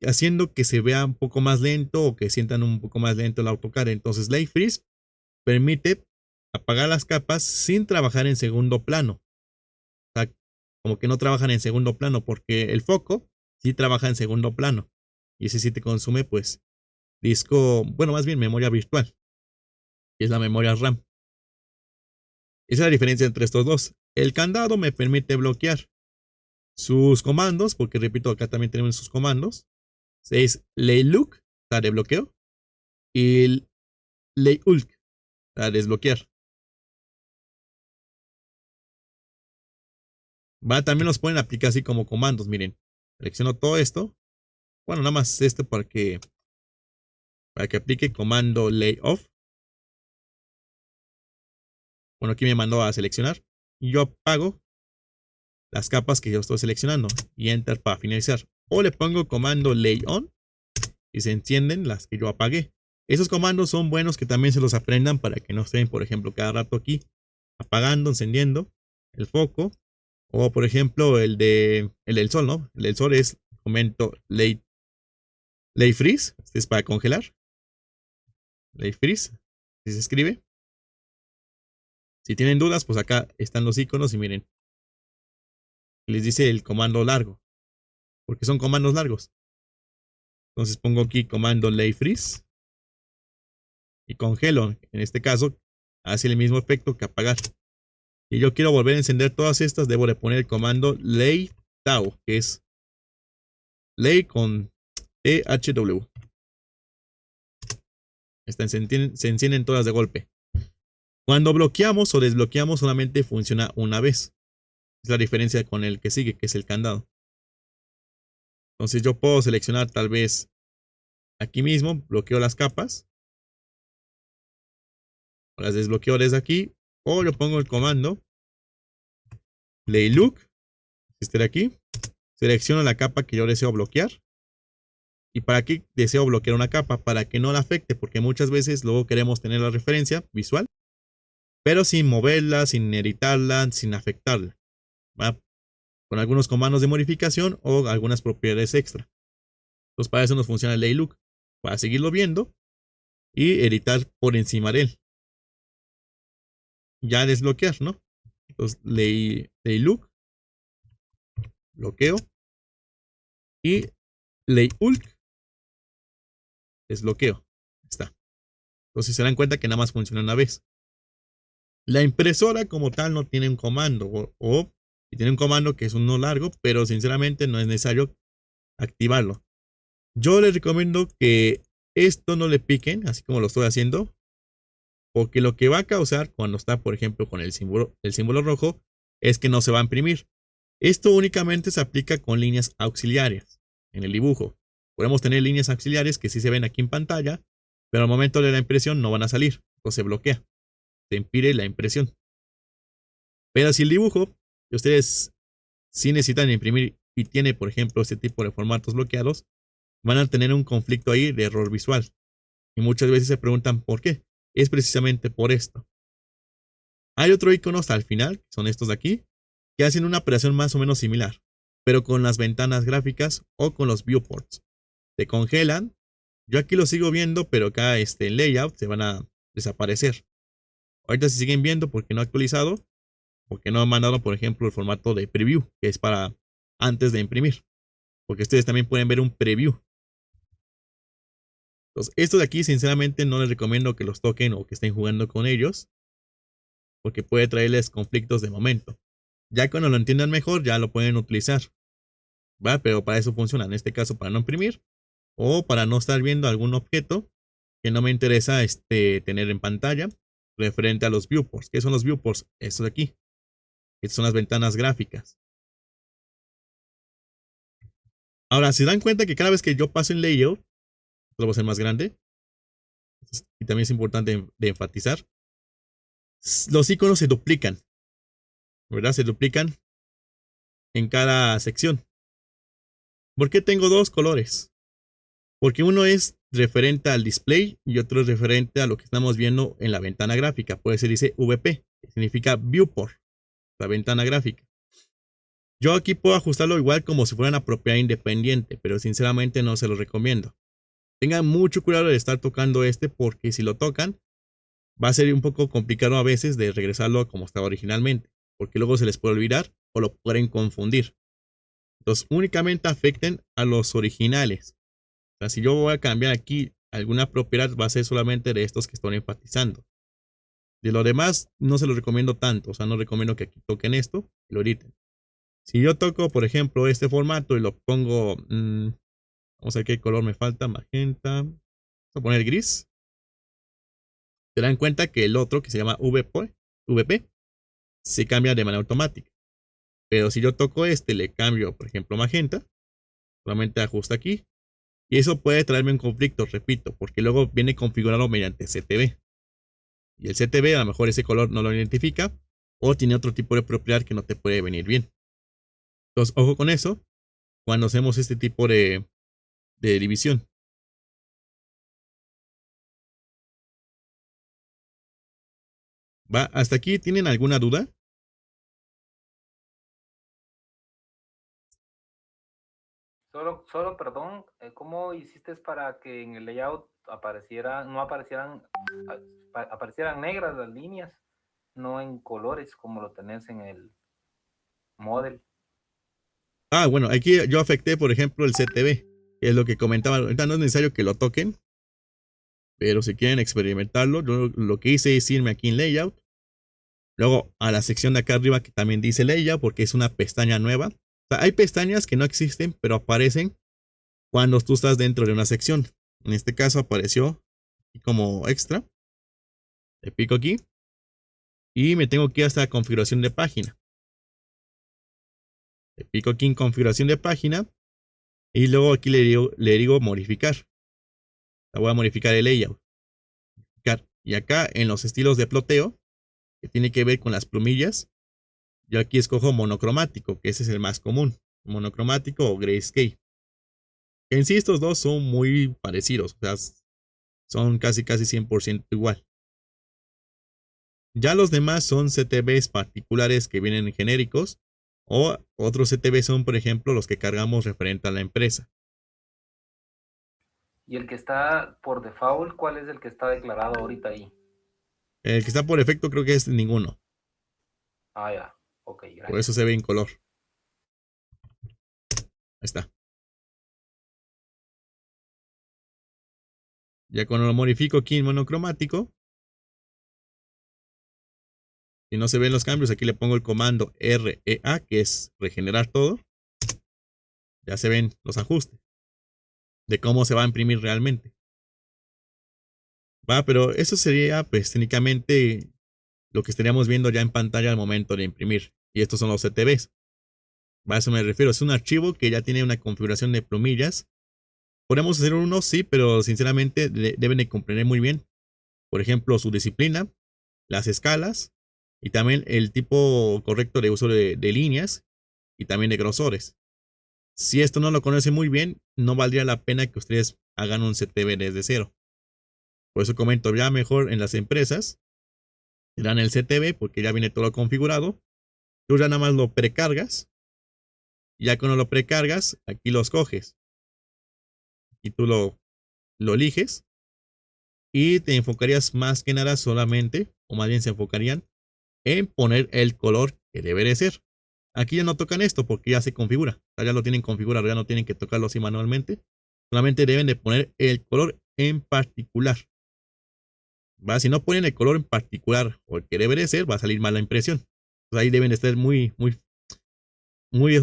haciendo que se vea un poco más lento o que sientan un poco más lento el AutoCAD. Entonces, Lay Freeze permite apagar las capas sin trabajar en segundo plano. O sea, como que no trabajan en segundo plano porque el foco sí trabaja en segundo plano. Y ese sí te consume, pues, más bien memoria virtual. Y es la memoria RAM. Esa es la diferencia entre estos dos. El candado me permite bloquear sus comandos, porque repito, acá también tenemos sus comandos. Es Laylook, para de bloqueo, y Layulk, para desbloquear. También los pueden aplicar así como comandos, miren. Selecciono todo esto. Bueno, nada más esto para que aplique comando Layoff. Bueno, aquí me mandó a seleccionar. Y yo apago las capas que yo estoy seleccionando. Y Enter para finalizar. O le pongo comando Lay On. Y se encienden las que yo apagué. Esos comandos son buenos que también se los aprendan para que no estén, por ejemplo, cada rato aquí apagando, encendiendo el foco. O, por ejemplo, el del sol, ¿no? El del sol es, comento, Lay Freeze. Este es para congelar. Lay Freeze. Así se escribe. Si tienen dudas, pues acá están los iconos y miren. Les dice el comando largo. Porque son comandos largos. Entonces pongo aquí comando Lay Freeze. Y congelo. En este caso, hace el mismo efecto que apagar. Si yo quiero volver a encender todas estas, debo de poner el comando Lay Tau, que es Lay con THW. Se encienden todas de golpe. Cuando bloqueamos o desbloqueamos, solamente funciona una vez. Es la diferencia con el que sigue, que es el candado. Entonces yo puedo seleccionar tal vez aquí mismo, bloqueo las capas. Las desbloqueo desde aquí. O yo pongo el comando Laylook. Este de aquí. Selecciono la capa que yo deseo bloquear. ¿Y para qué deseo bloquear una capa? Para que no la afecte, porque muchas veces luego queremos tener la referencia visual, pero sin moverla, sin editarla, sin afectarla. ¿Va? Con algunos comandos de modificación o algunas propiedades extra. Entonces para eso nos funciona el Laylook. Para seguirlo viendo y editar por encima de él. Ya desbloquear, ¿no? Entonces Laylook, bloqueo y Layulk, desbloqueo. Está. Entonces se dan cuenta que nada más funciona una vez. La impresora como tal no tiene un comando o tiene un comando que es uno largo, pero sinceramente no es necesario activarlo. Yo les recomiendo que esto no le piquen, así como lo estoy haciendo, porque lo que va a causar cuando está, por ejemplo, con el símbolo rojo, es que no se va a imprimir. Esto únicamente se aplica con líneas auxiliares en el dibujo. Podemos tener líneas auxiliares que sí se ven aquí en pantalla, pero al momento de la impresión no van a salir, o se bloquea. Se impide la impresión. Pero si el dibujo que ustedes sí necesitan imprimir y tiene, por ejemplo, este tipo de formatos bloqueados, van a tener un conflicto ahí de error visual. Y muchas veces se preguntan por qué. Es precisamente por esto. Hay otro icono hasta el final, que son estos de aquí, que hacen una operación más o menos similar, pero con las ventanas gráficas o con los viewports. Se congelan. Yo aquí lo sigo viendo, pero acá en layout se van a desaparecer. Ahorita se siguen viendo porque no he actualizado, porque no he mandado, por ejemplo, el formato de preview, que es para antes de imprimir. Porque ustedes también pueden ver un preview. Entonces, esto de aquí, sinceramente, no les recomiendo que los toquen o que estén jugando con ellos, porque puede traerles conflictos de momento. Ya cuando lo entiendan mejor, ya lo pueden utilizar. ¿Va? Pero para eso funciona. En este caso, para no imprimir, o para no estar viendo algún objeto que no me interesa tener en pantalla referente a los viewports. ¿Qué son los viewports? Esto de aquí. Estas son las ventanas gráficas. Ahora, si dan cuenta que cada vez que yo paso en layout, lo voy a hacer más grande. Y también es importante de enfatizar. Los iconos se duplican, ¿verdad? Se duplican en cada sección. ¿Por qué tengo dos colores? Porque uno es referente al display y otro es referente a lo que estamos viendo en la ventana gráfica. Puede ser, dice VP, que significa viewport, la ventana gráfica. Yo aquí puedo ajustarlo igual como si fuera una propiedad independiente, pero sinceramente no se lo recomiendo. Tengan mucho cuidado de estar tocando porque si lo tocan, va a ser un poco complicado a veces de regresarlo como estaba originalmente, porque luego se les puede olvidar o lo pueden confundir. Entonces únicamente afecten a los originales. O sea, si yo voy a cambiar aquí alguna propiedad, va a ser solamente de estos que estoy enfatizando. De lo demás, no se los recomiendo tanto. O sea, no recomiendo que aquí toquen esto y lo editen. Si yo toco, por ejemplo, este formato y lo pongo, vamos a ver qué color me falta, magenta, vamos a poner gris. Se dan cuenta que el otro, que se llama VP, se cambia de manera automática. Pero si yo toco le cambio, por ejemplo, magenta, solamente ajusta aquí. Y eso puede traerme un conflicto, repito, porque luego viene configurado mediante CTB. Y el CTB a lo mejor ese color no lo identifica o tiene otro tipo de propiedad que no te puede venir bien. Entonces, ojo con eso cuando hacemos este tipo de división. ¿Va? ¿Hasta aquí tienen alguna duda? Solo, perdón, ¿cómo hiciste para que en el layout no aparecieran, aparecieran negras las líneas, no en colores como lo tenés en el model? Ah, bueno, aquí yo afecté, por ejemplo, el CTB, que es lo que comentaba. Ahorita no es necesario que lo toquen, pero si quieren experimentarlo, yo lo que hice es irme aquí en Layout, luego a la sección de acá arriba que también dice Layout, porque es una pestaña nueva. O sea, hay pestañas que no existen, pero aparecen cuando tú estás dentro de una sección. En este caso apareció como extra. Le pico aquí y me tengo que ir hasta la configuración de página. Le pico aquí en configuración de página y luego aquí le digo modificar. La voy a modificar el layout. Y acá en los estilos de ploteo, que tiene que ver con las plumillas, yo aquí escojo monocromático, que ese es el más común. Monocromático o grayscale. En sí estos dos son muy parecidos, o sea, son casi 100% igual. Ya los demás son CTBs particulares que vienen genéricos, o otros CTBs son, por ejemplo, los que cargamos referente a la empresa. ¿Y el que está por default, cuál es el que está declarado ahorita ahí? El que está por defecto creo que es ninguno. Ah, ya. Ok, gracias. Por eso se ve en color. Ahí está. Ya cuando lo modifico aquí en monocromático, si no se ven los cambios, aquí le pongo el comando REA, que es regenerar todo. Ya se ven los ajustes de cómo se va a imprimir realmente. Va, pero eso sería pues técnicamente lo que estaríamos viendo ya en pantalla al momento de imprimir. Y estos son los CTBs. Va, a eso me refiero. Es un archivo que ya tiene una configuración de plumillas. Podemos hacer uno, sí, pero sinceramente deben de comprender muy bien. Por ejemplo, su disciplina, las escalas y también el tipo correcto de uso de líneas y también de grosores. Si esto no lo conoce muy bien, no valdría la pena que ustedes hagan un CTB desde cero. Por eso comento, ya mejor en las empresas, te dan el CTB porque ya viene todo configurado. Tú ya nada más lo precargas. Ya cuando lo precargas, aquí lo escoges. Y tú lo eliges. Y te enfocarías más que nada solamente, o más bien se enfocarían, en poner el color que debe de ser. Aquí ya no tocan esto porque ya se configura. O sea, ya lo tienen configurado, ya no tienen que tocarlo así manualmente. Solamente deben de poner el color en particular. ¿Va? Si no ponen el color en particular o el que debe de ser, va a salir mal la impresión. Entonces ahí deben de estar muy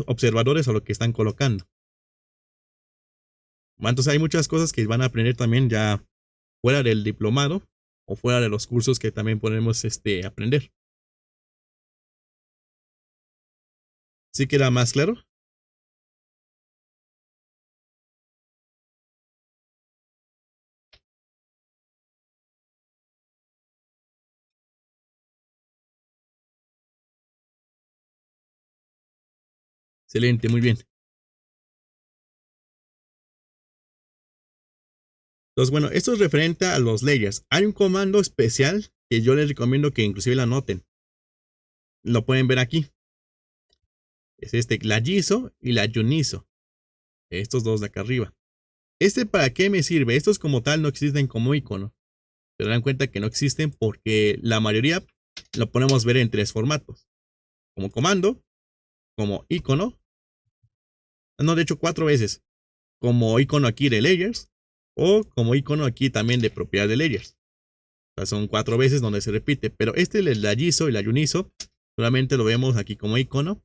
observadores a lo que están colocando. Entonces hay muchas cosas que van a aprender también ya fuera del diplomado o fuera de los cursos que también podemos aprender. ¿Sí queda más claro? Excelente, muy bien. Entonces, bueno, esto es referente a los layers. Hay un comando especial que yo les recomiendo que inclusive lo anoten. Lo pueden ver aquí. Es la JISO y la JUNISO. Estos dos de acá arriba. ¿Para qué me sirve? Estos como tal no existen como icono. Se darán cuenta que no existen porque la mayoría lo podemos ver en 3 formatos. Como comando, como icono. No, de hecho 4 veces. Como icono aquí de layers. O como icono aquí también de propiedad de layers. O sea, son 4 veces donde se repite. Pero la JISO y la JUNISO solamente lo vemos aquí como icono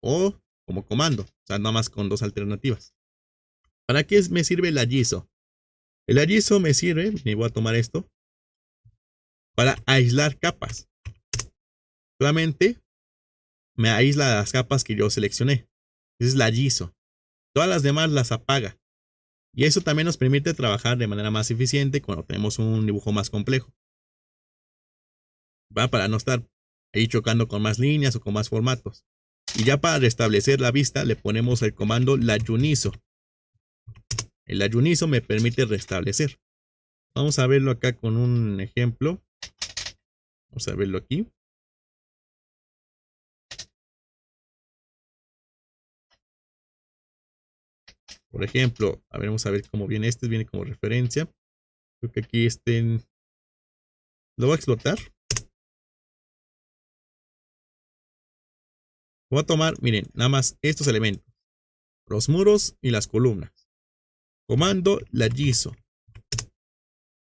o como comando. O sea, nada más con 2 alternativas. ¿Para qué me sirve la JISO? El JISO me sirve, y voy a tomar esto, para aislar capas. Solamente me aísla las capas que yo seleccioné. Esa es la JISO. Todas las demás las apaga. Y eso también nos permite trabajar de manera más eficiente cuando tenemos un dibujo más complejo. ¿Va? Para no estar ahí chocando con más líneas o con más formatos. Y ya para restablecer la vista le ponemos el comando la JUNISO. El JUNISO me permite restablecer. Vamos a verlo acá con un ejemplo. Vamos a verlo aquí. Por ejemplo, a ver, vamos a ver cómo viene este. Viene como referencia. Creo que aquí lo voy a explotar. Voy a tomar, miren, nada más estos elementos. Los muros y las columnas. Comando la JISO.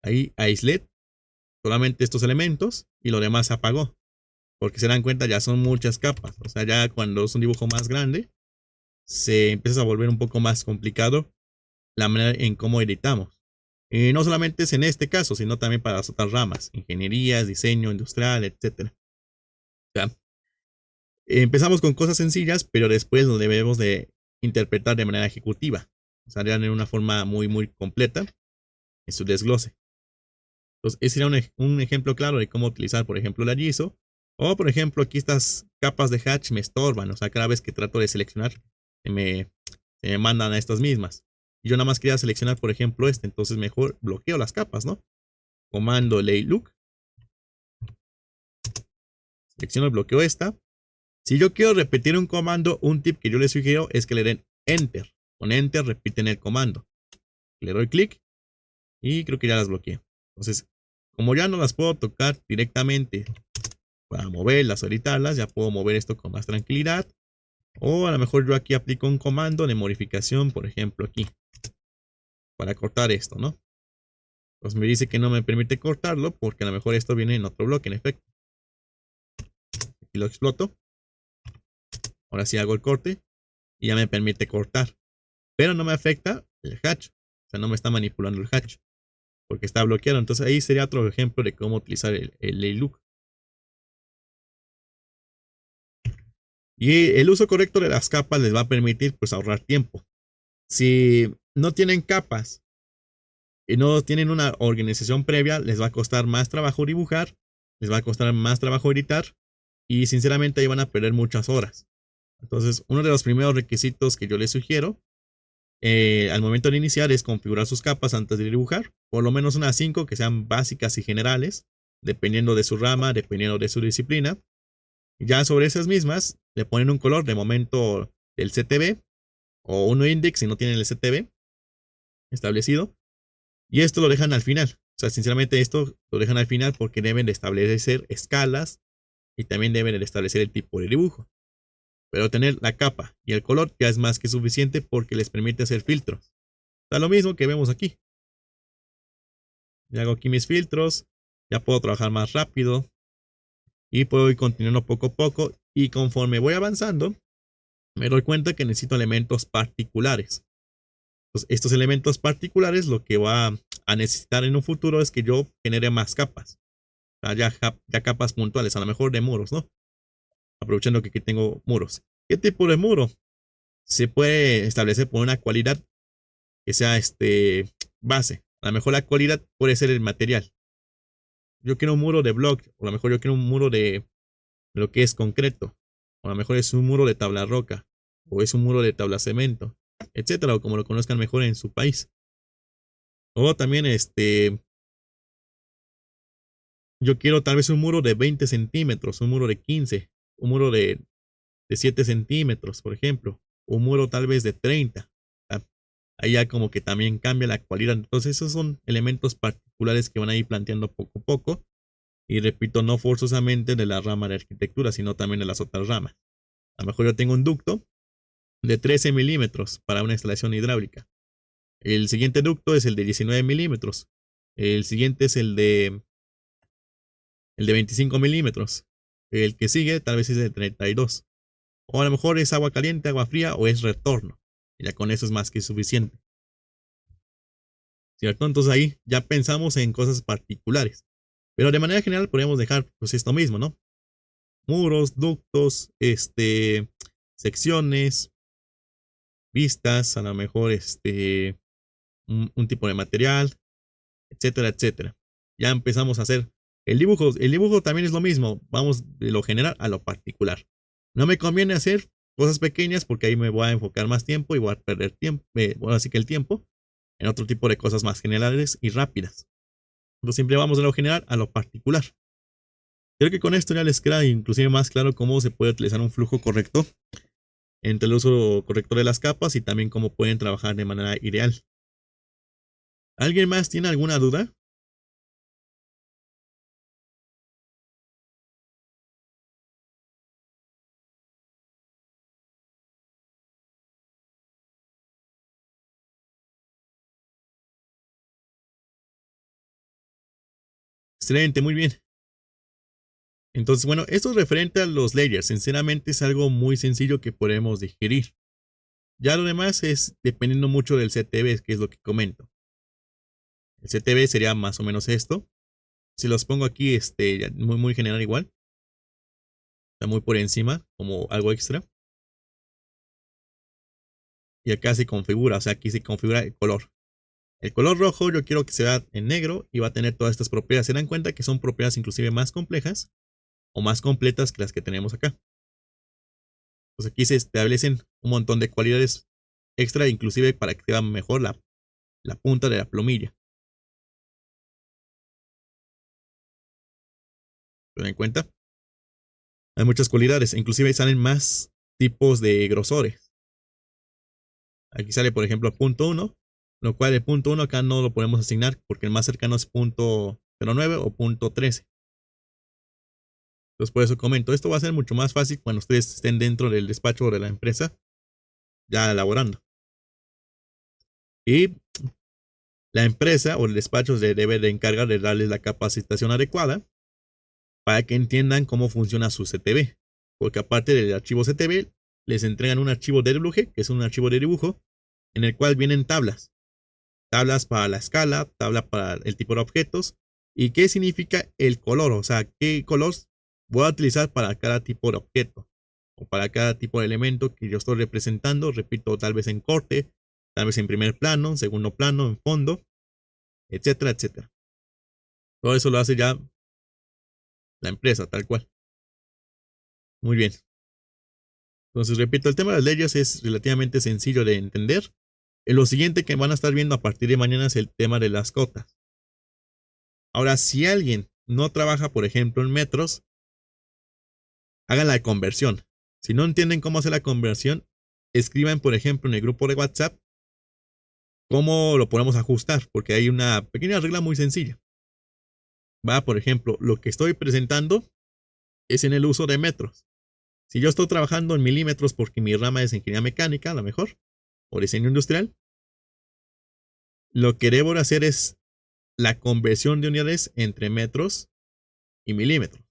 Ahí aislé solamente estos elementos y lo demás se apagó. Porque se dan cuenta, ya son muchas capas. O sea, ya cuando es un dibujo más grande, se empieza a volver un poco más complicado la manera en cómo editamos. Y no solamente es en este caso, sino también para las otras ramas, ingenierías, diseño industrial, etc. O sea, empezamos con cosas sencillas, pero después lo debemos de interpretar de manera ejecutiva. O sea, en una forma muy, muy completa en su desglose. Entonces, ese sería un ejemplo claro de cómo utilizar, por ejemplo, la JISO. O, por ejemplo, aquí estas capas de hatch me estorban. O sea, cada vez que trato de seleccionar, se me mandan a estas mismas. Y yo nada más quería seleccionar, por ejemplo, entonces mejor bloqueo las capas, ¿no? Comando Lay Look. Selecciono el bloqueo esta. Si yo quiero repetir un comando, un tip que yo les sugiero es que le den Enter. Con Enter repiten el comando. Le doy clic y creo que ya las bloqueé. Entonces, como ya no las puedo tocar directamente para moverlas o editarlas, ya puedo mover esto con más tranquilidad. O a lo mejor yo aquí aplico un comando de modificación, por ejemplo aquí, para cortar esto, ¿no? Pues me dice que no me permite cortarlo porque a lo mejor esto viene en otro bloque, en efecto. Aquí lo exploto. Ahora sí hago el corte y ya me permite cortar. Pero no me afecta el hatch. O sea, no me está manipulando el hatch porque está bloqueado. Entonces ahí sería otro ejemplo de cómo utilizar el Lay Look. Y el uso correcto de las capas les va a permitir pues ahorrar tiempo. Si no tienen capas y no tienen una organización previa, les va a costar más trabajo dibujar, les va a costar más trabajo editar y sinceramente ahí van a perder muchas horas. Entonces, uno de los primeros requisitos que yo les sugiero al momento de iniciar es configurar sus capas antes de dibujar, por lo menos unas 5 que sean básicas y generales, dependiendo de su rama, dependiendo de su disciplina. Ya sobre esas mismas le ponen un color de momento del CTB o uno index si no tienen el CTB establecido. Y esto lo dejan al final. O sea, sinceramente esto lo dejan al final porque deben de establecer escalas y también deben de establecer el tipo de dibujo. Pero tener la capa y el color ya es más que suficiente porque les permite hacer filtros. O sea, lo mismo que vemos aquí. Ya hago aquí mis filtros. Ya puedo trabajar más rápido. Y puedo ir continuando poco a poco. Y conforme voy avanzando, me doy cuenta que necesito elementos particulares. Entonces, estos elementos particulares lo que va a necesitar en un futuro es que yo genere más capas. O sea, ya capas puntuales, a lo mejor de muros, ¿no? Aprovechando que aquí tengo muros. ¿Qué tipo de muro? Se puede establecer por una cualidad que sea base. A lo mejor la cualidad puede ser el material. Yo quiero un muro de block, o a lo mejor yo quiero un muro de lo que es concreto, o a lo mejor es un muro de tabla roca, o es un muro de tabla cemento, etcétera, o como lo conozcan mejor en su país. O también yo quiero tal vez un muro de 20 centímetros, un muro de 15, un muro de 7 centímetros, por ejemplo, o un muro tal vez de 30. Ah, ahí ya como que también cambia la cualidad. Entonces esos son elementos particulares que van a ir planteando poco a poco. Y repito, no forzosamente de la rama de arquitectura, sino también de las otras ramas. A lo mejor yo tengo un ducto de 13 milímetros para una instalación hidráulica. El siguiente ducto es el de 19 milímetros. El siguiente es el de 25 milímetros. El que sigue tal vez es de 32. O a lo mejor es agua caliente, agua fría o es retorno. Y ya con eso es más que suficiente. ¿Cierto? Entonces ahí ya pensamos en cosas particulares. Pero de manera general podríamos dejar pues esto mismo, ¿no? Muros, ductos, secciones, vistas, a lo mejor un tipo de material, etcétera, etcétera. Ya empezamos a hacer el dibujo. El dibujo también es lo mismo. Vamos de lo general a lo particular. No me conviene hacer cosas pequeñas porque ahí me voy a enfocar más tiempo y voy a perder tiempo, bueno, así que el tiempo, en otro tipo de cosas más generales y rápidas. Entonces siempre vamos de lo general a lo particular. Creo que con esto ya les queda inclusive más claro cómo se puede utilizar un flujo correcto entre el uso correcto de las capas y también cómo pueden trabajar de manera ideal. ¿Alguien más tiene alguna duda? Excelente, muy bien. Entonces, bueno, esto es referente a los layers. Sinceramente es algo muy sencillo que podemos digerir. Ya lo demás es dependiendo mucho del CTB, que es lo que comento. El CTB sería más o menos esto. Si los pongo aquí, muy general igual. Está muy por encima, como algo extra. Y acá se configura, o sea, aquí se configura el color. El color rojo yo quiero que sea en negro y va a tener todas estas propiedades. Se dan cuenta que son propiedades inclusive más complejas o más completas que las que tenemos acá. Pues aquí se establecen un montón de cualidades extra, inclusive para que quede mejor la punta de la plumilla. ¿Se dan cuenta? Hay muchas cualidades, inclusive salen más tipos de grosores. Aquí sale, por ejemplo, punto 1, lo cual el punto 1 acá no lo podemos asignar porque el más cercano es punto 09 o punto 13. Entonces por eso comento, esto va a ser mucho más fácil cuando ustedes estén dentro del despacho de la empresa ya elaborando. Y la empresa o el despacho se debe de encargar de darles la capacitación adecuada para que entiendan cómo funciona su CTB. Porque aparte del archivo CTB, les entregan un archivo DWG, que es un archivo de dibujo, en el cual vienen tablas. Tablas para la escala, tabla para el tipo de objetos. ¿Y qué significa el color? O sea, qué color voy a utilizar para cada tipo de objeto. O para cada tipo de elemento que yo estoy representando. Repito, tal vez en corte, tal vez en primer plano, segundo plano, en fondo, etcétera, etcétera. Todo eso lo hace ya la empresa, tal cual. Muy bien. Entonces, repito, el tema de las leyes es relativamente sencillo de entender. Lo siguiente que van a estar viendo a partir de mañana es el tema de las cotas. Ahora, si alguien no trabaja, por ejemplo, en metros, hagan la conversión. Si no entienden cómo hacer la conversión, escriban, por ejemplo, en el grupo de WhatsApp cómo lo podemos ajustar, porque hay una pequeña regla muy sencilla. Va, por ejemplo, lo que estoy presentando es en el uso de metros. Si yo estoy trabajando en milímetros porque mi rama es ingeniería mecánica, a lo mejor, o diseño industrial, lo que debo hacer es la conversión de unidades entre metros y milímetros.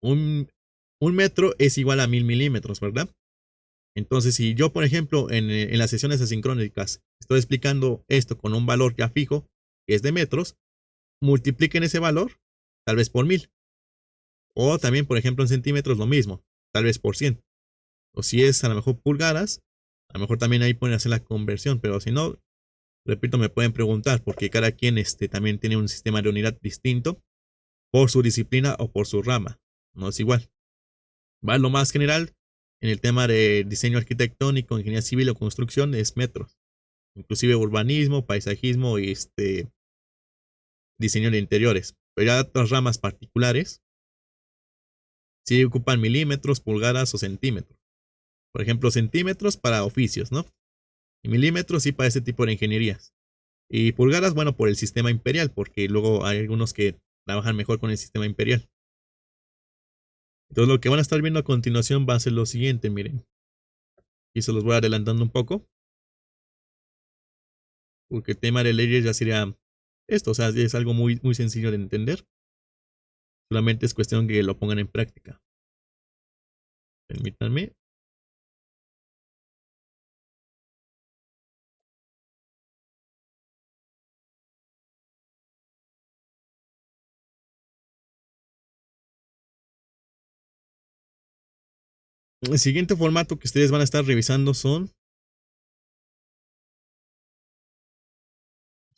Un metro es igual a 1000 milímetros, ¿verdad? Entonces, si yo, por ejemplo, en las sesiones asincrónicas estoy explicando esto con un valor ya fijo, que es de metros, multipliquen ese valor, tal vez por 1000. O también, por ejemplo, en centímetros lo mismo, tal vez por 100. O si es a lo mejor pulgadas, a lo mejor también ahí pueden hacer la conversión, pero si no, repito, me pueden preguntar, porque cada quien también tiene un sistema de unidad distinto por su disciplina o por su rama. No es igual. Va lo más general en el tema de diseño arquitectónico, ingeniería civil o construcción es metros. Inclusive urbanismo, paisajismo y diseño de interiores. Pero ya otras ramas particulares sí ocupan milímetros, pulgadas o centímetros. Por ejemplo, centímetros para oficios, ¿no? Y milímetros sí para ese tipo de ingenierías. Y pulgadas, bueno, por el sistema imperial, porque luego hay algunos que trabajan mejor con el sistema imperial. Entonces lo que van a estar viendo a continuación va a ser lo siguiente, miren. Y se los voy adelantando un poco. Porque el tema de leyes ya sería esto, o sea, es algo muy, muy sencillo de entender. Solamente es cuestión que lo pongan en práctica. Permítanme. El siguiente formato que ustedes van a estar revisando son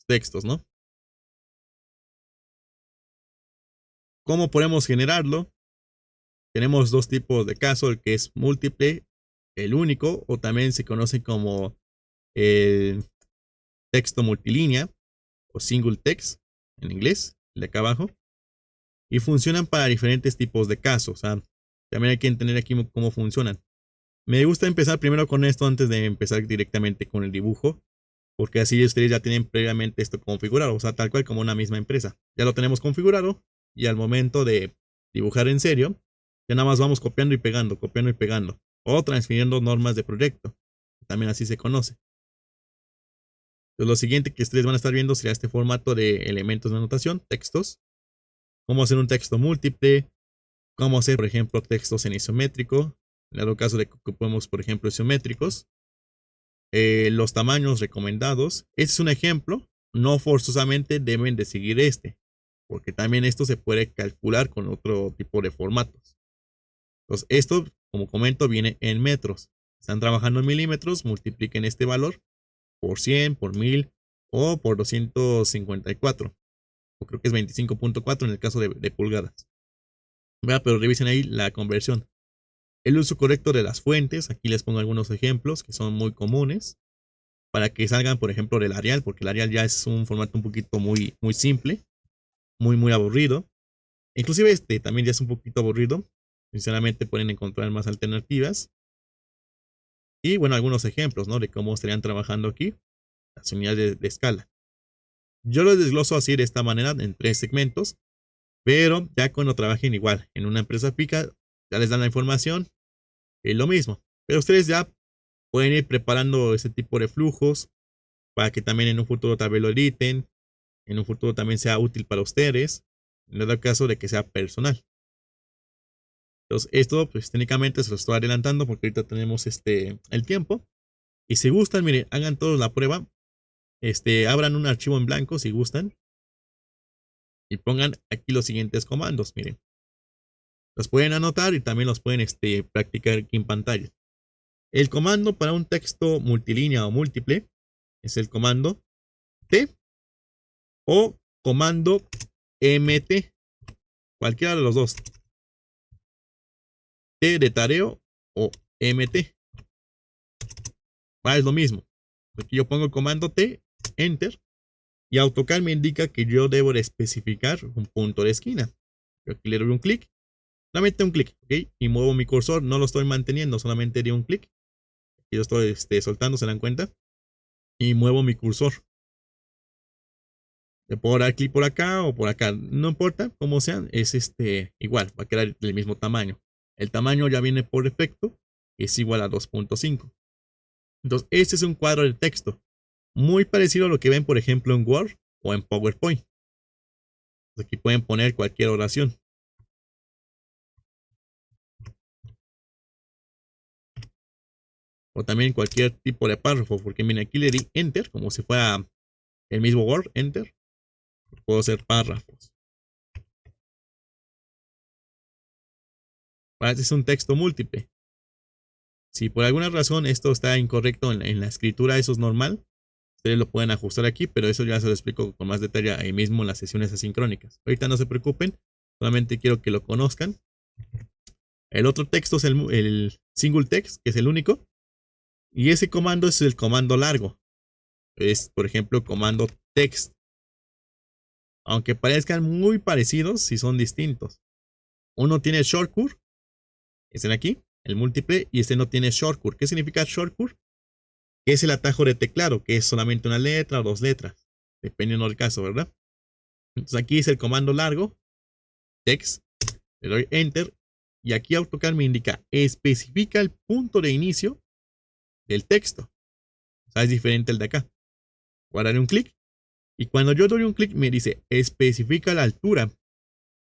textos, ¿no? ¿Cómo podemos generarlo? Tenemos dos tipos de caso, el que es múltiple, el único, o también se conoce como el texto multilínea o single text en inglés, el de acá abajo, y funcionan para diferentes tipos de casos. O sea, también hay que entender aquí cómo funcionan. Me gusta empezar primero con esto antes de empezar directamente con el dibujo, porque así ustedes ya tienen previamente esto configurado, o sea, tal cual como una misma empresa. Ya lo tenemos configurado y al momento de dibujar en serio, ya nada más vamos copiando y pegando, o transfiriendo normas de proyecto, también así se conoce. Entonces, lo siguiente que ustedes van a estar viendo será este formato de elementos de anotación, textos, cómo hacer un texto múltiple, cómo hacer, por ejemplo, textos en isométrico, en el caso de que ocupemos, por ejemplo, isométricos, los tamaños recomendados. Este es un ejemplo, no forzosamente deben de seguir porque también esto se puede calcular con otro tipo de formatos. Entonces, esto, como comento, viene en metros. Están trabajando en milímetros, multipliquen este valor por 100, por 1000 o por 254. O creo que es 25.4 en el caso de pulgadas. Pero revisen ahí la conversión. El uso correcto de las fuentes. Aquí les pongo algunos ejemplos que son muy comunes. Para que salgan, por ejemplo, del Arial, porque el Arial ya es un formato un poquito muy, muy simple, muy, muy aburrido. Inclusive también ya es un poquito aburrido. Sinceramente pueden encontrar más alternativas. Y bueno, algunos ejemplos, ¿no? De cómo estarían trabajando aquí las unidades de escala. Yo lo desgloso así de esta manera en 3 segmentos, pero ya cuando trabajen igual en una empresa fija, ya les dan la información, es lo mismo. Pero ustedes ya pueden ir preparando ese tipo de flujos para que también en un futuro tal vez lo editen, en un futuro también sea útil para ustedes, en el caso de que sea personal. Entonces, esto pues técnicamente se lo estoy adelantando porque ahorita tenemos el tiempo. Y si gustan, miren, hagan todos la prueba. Abran un archivo en blanco si gustan. Y pongan aquí los siguientes comandos, miren. Los pueden anotar y también los pueden practicar aquí en pantalla. El comando para un texto multilínea o múltiple es el comando T o comando MT. Cualquiera de los dos. T de tareo o MT. Es lo mismo. Aquí yo pongo el comando T, Enter, y AutoCAD me indica que yo debo de especificar un punto de esquina. Yo aquí le doy un clic, solamente un clic, ¿ok? Y muevo mi cursor, no lo estoy manteniendo, solamente di un clic. Aquí lo estoy soltando, ¿se dan cuenta? Y muevo mi cursor. Le puedo dar clic por acá o por acá, no importa cómo sea, es igual, va a quedar del mismo tamaño. El tamaño ya viene por defecto, es igual a 2.5. Entonces, este es un cuadro de texto, muy parecido a lo que ven, por ejemplo, en Word o en PowerPoint. Aquí pueden poner cualquier oración. o también cualquier tipo de párrafo, porque miren, aquí le di enter, como si fuera el mismo Word, enter. Puedo hacer párrafos. Este es un texto múltiple. Si por alguna razón esto está incorrecto en la escritura, eso es normal. Ustedes lo pueden ajustar aquí, pero eso ya se lo explico con más detalle ahí mismo en las sesiones asincrónicas. Ahorita no se preocupen, solamente quiero que lo conozcan. El otro texto es el single text, que es el único. Y ese comando es el comando largo. Es, por ejemplo, comando text. Aunque parezcan muy parecidos, si son distintos. Uno tiene shortcut, este de aquí, el múltiple, y este no tiene shortcut. ¿Qué significa shortcut? Que es el atajo de teclado, que es solamente una letra o dos letras, dependiendo del caso, ¿verdad? Entonces aquí es el comando largo, text, le doy enter, y aquí AutoCAD me indica, especifica el punto de inicio del texto. O sea, es diferente al de acá. Voy a darle un clic, y cuando yo doy un clic me dice, especifica la altura.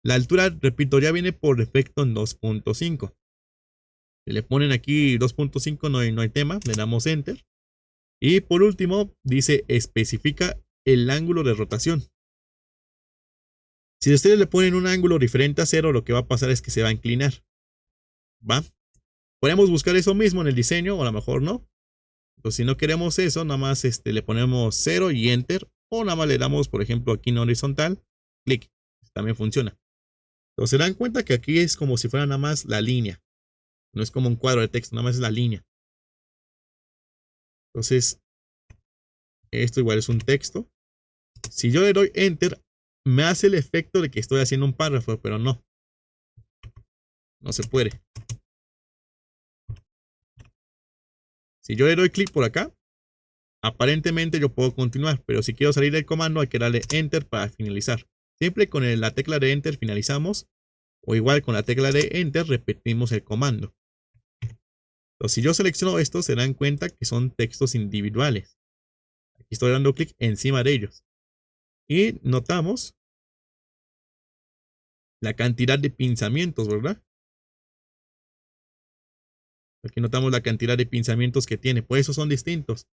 La altura, repito, ya viene por defecto en 2.5. Si le ponen aquí 2.5 no hay tema, le damos enter. Y por último, dice especifica el ángulo de rotación. Si ustedes le ponen un ángulo diferente a 0, lo que va a pasar es que se va a inclinar. ¿Va? Podemos buscar eso mismo en el diseño, o a lo mejor no. Entonces, si no queremos eso, nada más le ponemos 0 y enter. O nada más le damos, por ejemplo, aquí en horizontal, clic. También funciona. Entonces, se dan cuenta que aquí es como si fuera nada más la línea. No es como un cuadro de texto, nada más es la línea. Entonces, esto igual es un texto. Si yo le doy enter, me hace el efecto de que estoy haciendo un párrafo, pero no. No se puede. Si yo le doy clic por acá, aparentemente yo puedo continuar, pero si quiero salir del comando hay que darle enter para finalizar. Siempre con la tecla de enter finalizamos, o igual con la tecla de enter repetimos el comando. Entonces, si yo selecciono esto, se dan cuenta que son textos individuales. Aquí estoy dando clic encima de ellos. Y notamos la cantidad de pinzamientos, ¿verdad? Aquí notamos la cantidad de pinzamientos que tiene. Por eso son distintos.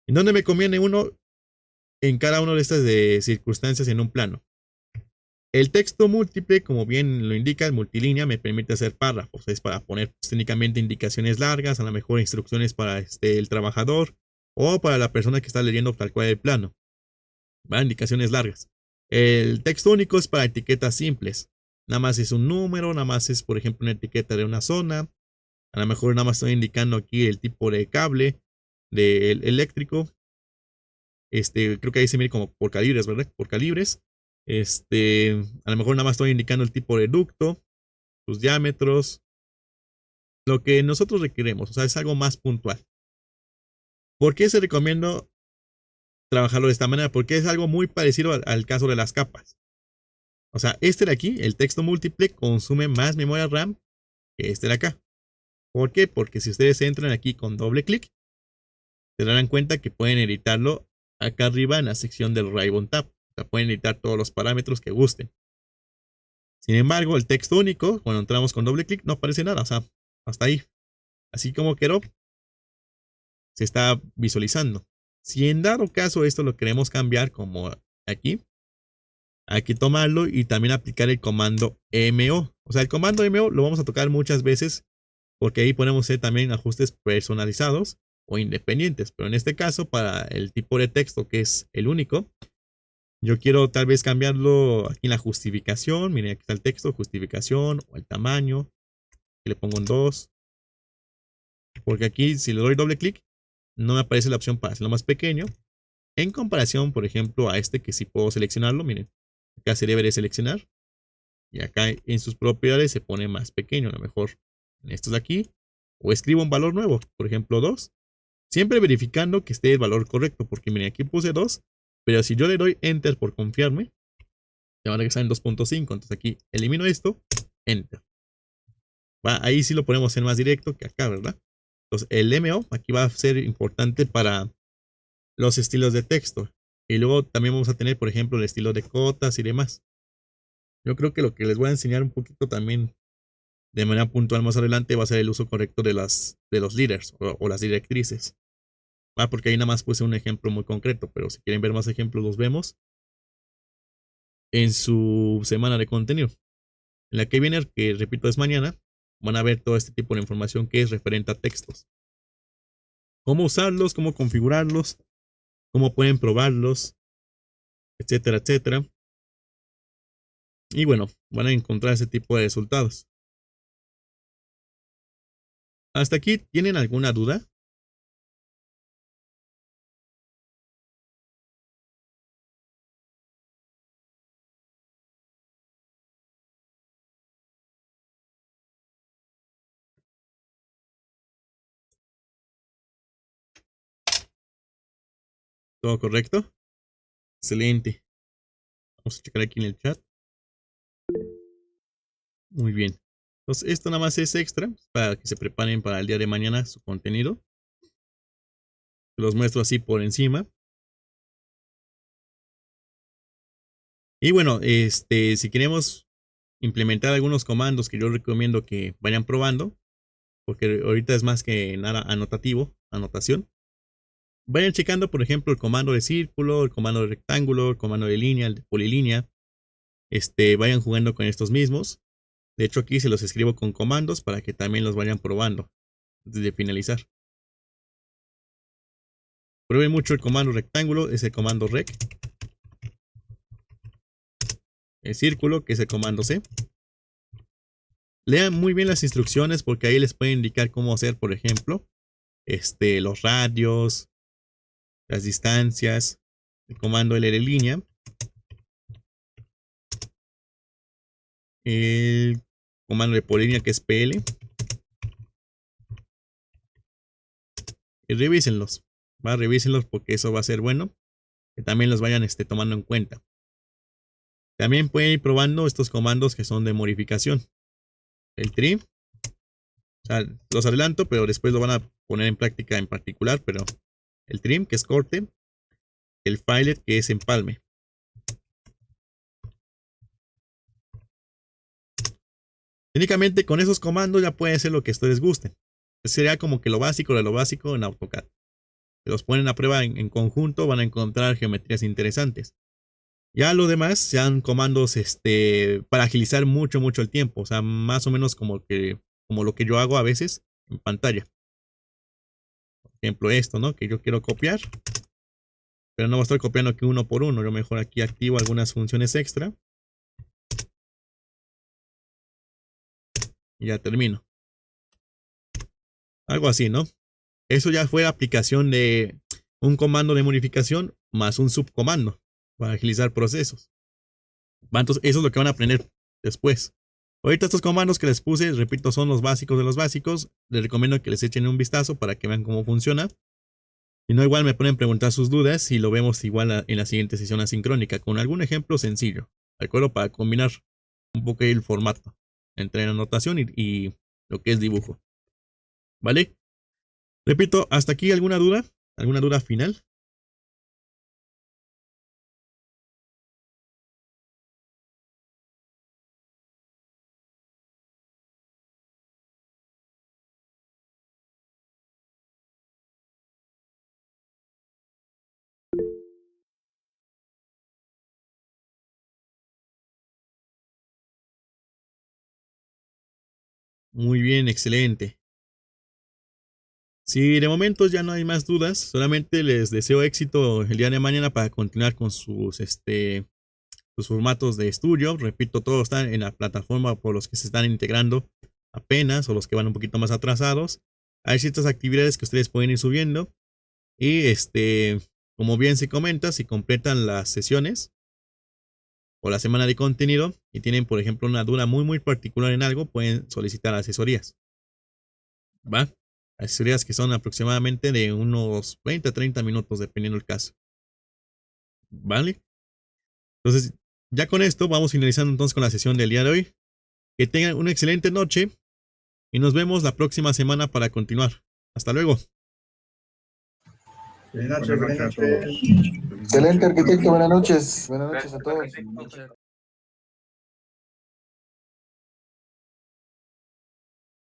¿En dónde me conviene uno? En cada una de estas circunstancias en un plano. El texto múltiple, como bien lo indica, el multilínea me permite hacer párrafos. Es para poner técnicamente indicaciones largas, a lo mejor instrucciones para el trabajador o para la persona que está leyendo tal cual el plano. ¿Va? Indicaciones largas. El texto único es para etiquetas simples. Nada más es un número, nada más es, por ejemplo, una etiqueta de una zona. A lo mejor nada más estoy indicando aquí el tipo de cable del eléctrico. Creo que ahí se mide como por calibres, ¿verdad? Por calibres. A lo mejor nada más estoy indicando el tipo de ducto, sus diámetros, lo que nosotros requeremos. O sea, es algo más puntual. ¿Por qué se recomienda trabajarlo de esta manera? Porque es algo muy parecido al caso de las capas. O sea, de aquí, el texto múltiple, consume más memoria RAM que de acá. ¿Por qué? Porque si ustedes entran aquí con doble clic, se darán cuenta que pueden editarlo acá arriba en la sección del Ribbon Tab. O sea, pueden editar todos los parámetros que gusten. Sin embargo, el texto único, cuando entramos con doble clic, no aparece nada. O sea, hasta ahí. Así como quedó, se está visualizando. Si en dado caso esto lo queremos cambiar como aquí, hay que tomarlo y también aplicar el comando MO. O sea, el comando MO lo vamos a tocar muchas veces porque ahí podemos hacer también ajustes personalizados o independientes. Pero en este caso, para el tipo de texto que es el único, yo quiero tal vez cambiarlo aquí en la justificación. Miren, aquí está el texto, justificación o el tamaño. Que le pongo en 2. Porque aquí si le doy doble clic, no me aparece la opción para hacerlo más pequeño. En comparación, por ejemplo, a que sí puedo seleccionarlo. Miren, acá se debe de seleccionar. Y acá en sus propiedades se pone más pequeño. A lo mejor en estos de aquí. O escribo un valor nuevo. Por ejemplo, 2. Siempre verificando que esté el valor correcto. Porque miren, aquí puse 2. Pero si yo le doy enter por confiarme, ya van a regresar en 2.5. Entonces aquí elimino esto. Enter. Va, ahí sí lo podemos hacer más directo que acá, ¿verdad? Entonces el MO aquí va a ser importante para los estilos de texto. Y luego también vamos a tener, por ejemplo, el estilo de cotas y demás. Yo creo que lo que les voy a enseñar un poquito también de manera puntual más adelante va a ser el uso correcto de los líderes o las directrices. Porque ahí nada más puse un ejemplo muy concreto, pero si quieren ver más ejemplos los vemos en su semana de contenido. En la que viene, que repito es mañana, van a ver todo este tipo de información que es referente a textos. Cómo usarlos, cómo configurarlos, cómo pueden probarlos, etcétera, etcétera. Y bueno, van a encontrar ese tipo de resultados. ¿Hasta aquí tienen alguna duda? ¿Todo correcto? Excelente. Vamos a checar aquí en el chat. Muy bien. Entonces, esto nada más es extra para que se preparen para el día de mañana su contenido. Los muestro así por encima. Y bueno, si queremos implementar algunos comandos que yo recomiendo que vayan probando, porque ahorita es más que nada anotación. Vayan checando, por ejemplo, el comando de círculo, el comando de rectángulo, el comando de línea, el de polilínea. Vayan jugando con estos mismos. De hecho, aquí se los escribo con comandos para que también los vayan probando antes de finalizar. Prueben mucho el comando rectángulo, es el comando rec. El círculo, que es el comando C. Lean muy bien las instrucciones porque ahí les puede indicar cómo hacer, por ejemplo, los radios, las distancias, el comando L de línea, el comando de polilínea que es PL. Y revísenlos, revísenlos porque eso va a ser bueno, que también los vayan tomando en cuenta. También pueden ir probando estos comandos que son de modificación. El trim, o sea, los adelanto, pero después lo van a poner en práctica en particular, pero el trim, que es corte, el filet, que es empalme. Técnicamente con esos comandos ya pueden ser lo que ustedes gusten. Sería como que lo básico de lo básico en AutoCAD. Si los ponen a prueba en conjunto van a encontrar geometrías interesantes. Ya lo demás sean comandos para agilizar mucho el tiempo. O sea, más o menos como lo que yo hago a veces en pantalla. Por ejemplo esto, ¿no? Que yo quiero copiar. Pero no voy a estar copiando aquí uno por uno. Yo mejor aquí activo algunas funciones extra. Y ya termino. Algo así, ¿no? Eso ya fue la aplicación de un comando de modificación más un subcomando para agilizar procesos. Entonces, eso es lo que van a aprender después. Ahorita estos comandos que les puse, repito, son los básicos de los básicos. Les recomiendo que les echen un vistazo para que vean cómo funciona. Si no, igual me pueden preguntar sus dudas y lo vemos igual en la siguiente sesión asincrónica con algún ejemplo sencillo. ¿De acuerdo? Para combinar un poco el formato entre anotación y lo que es dibujo. ¿Vale? Repito, hasta aquí alguna duda final. Muy bien, excelente. Si de momento ya no hay más dudas, solamente les deseo éxito el día de mañana para continuar con sus formatos de estudio. Repito, todos están en la plataforma por los que se están integrando apenas o los que van un poquito más atrasados. Hay ciertas actividades que ustedes pueden ir subiendo y como bien se comenta, si completan las sesiones o la semana de contenido y tienen, por ejemplo, una duda muy particular en algo, pueden solicitar asesorías. ¿Va? Asesorías que son aproximadamente de unos 20 a 30 minutos, dependiendo del caso. ¿Vale? Entonces, ya con esto vamos finalizando entonces con la sesión del día de hoy. Que tengan una excelente noche y nos vemos la próxima semana para continuar. Hasta luego. Buenas noches, buenas noches. Excelente, arquitecto. Buenas noches. Buenas noches a todos.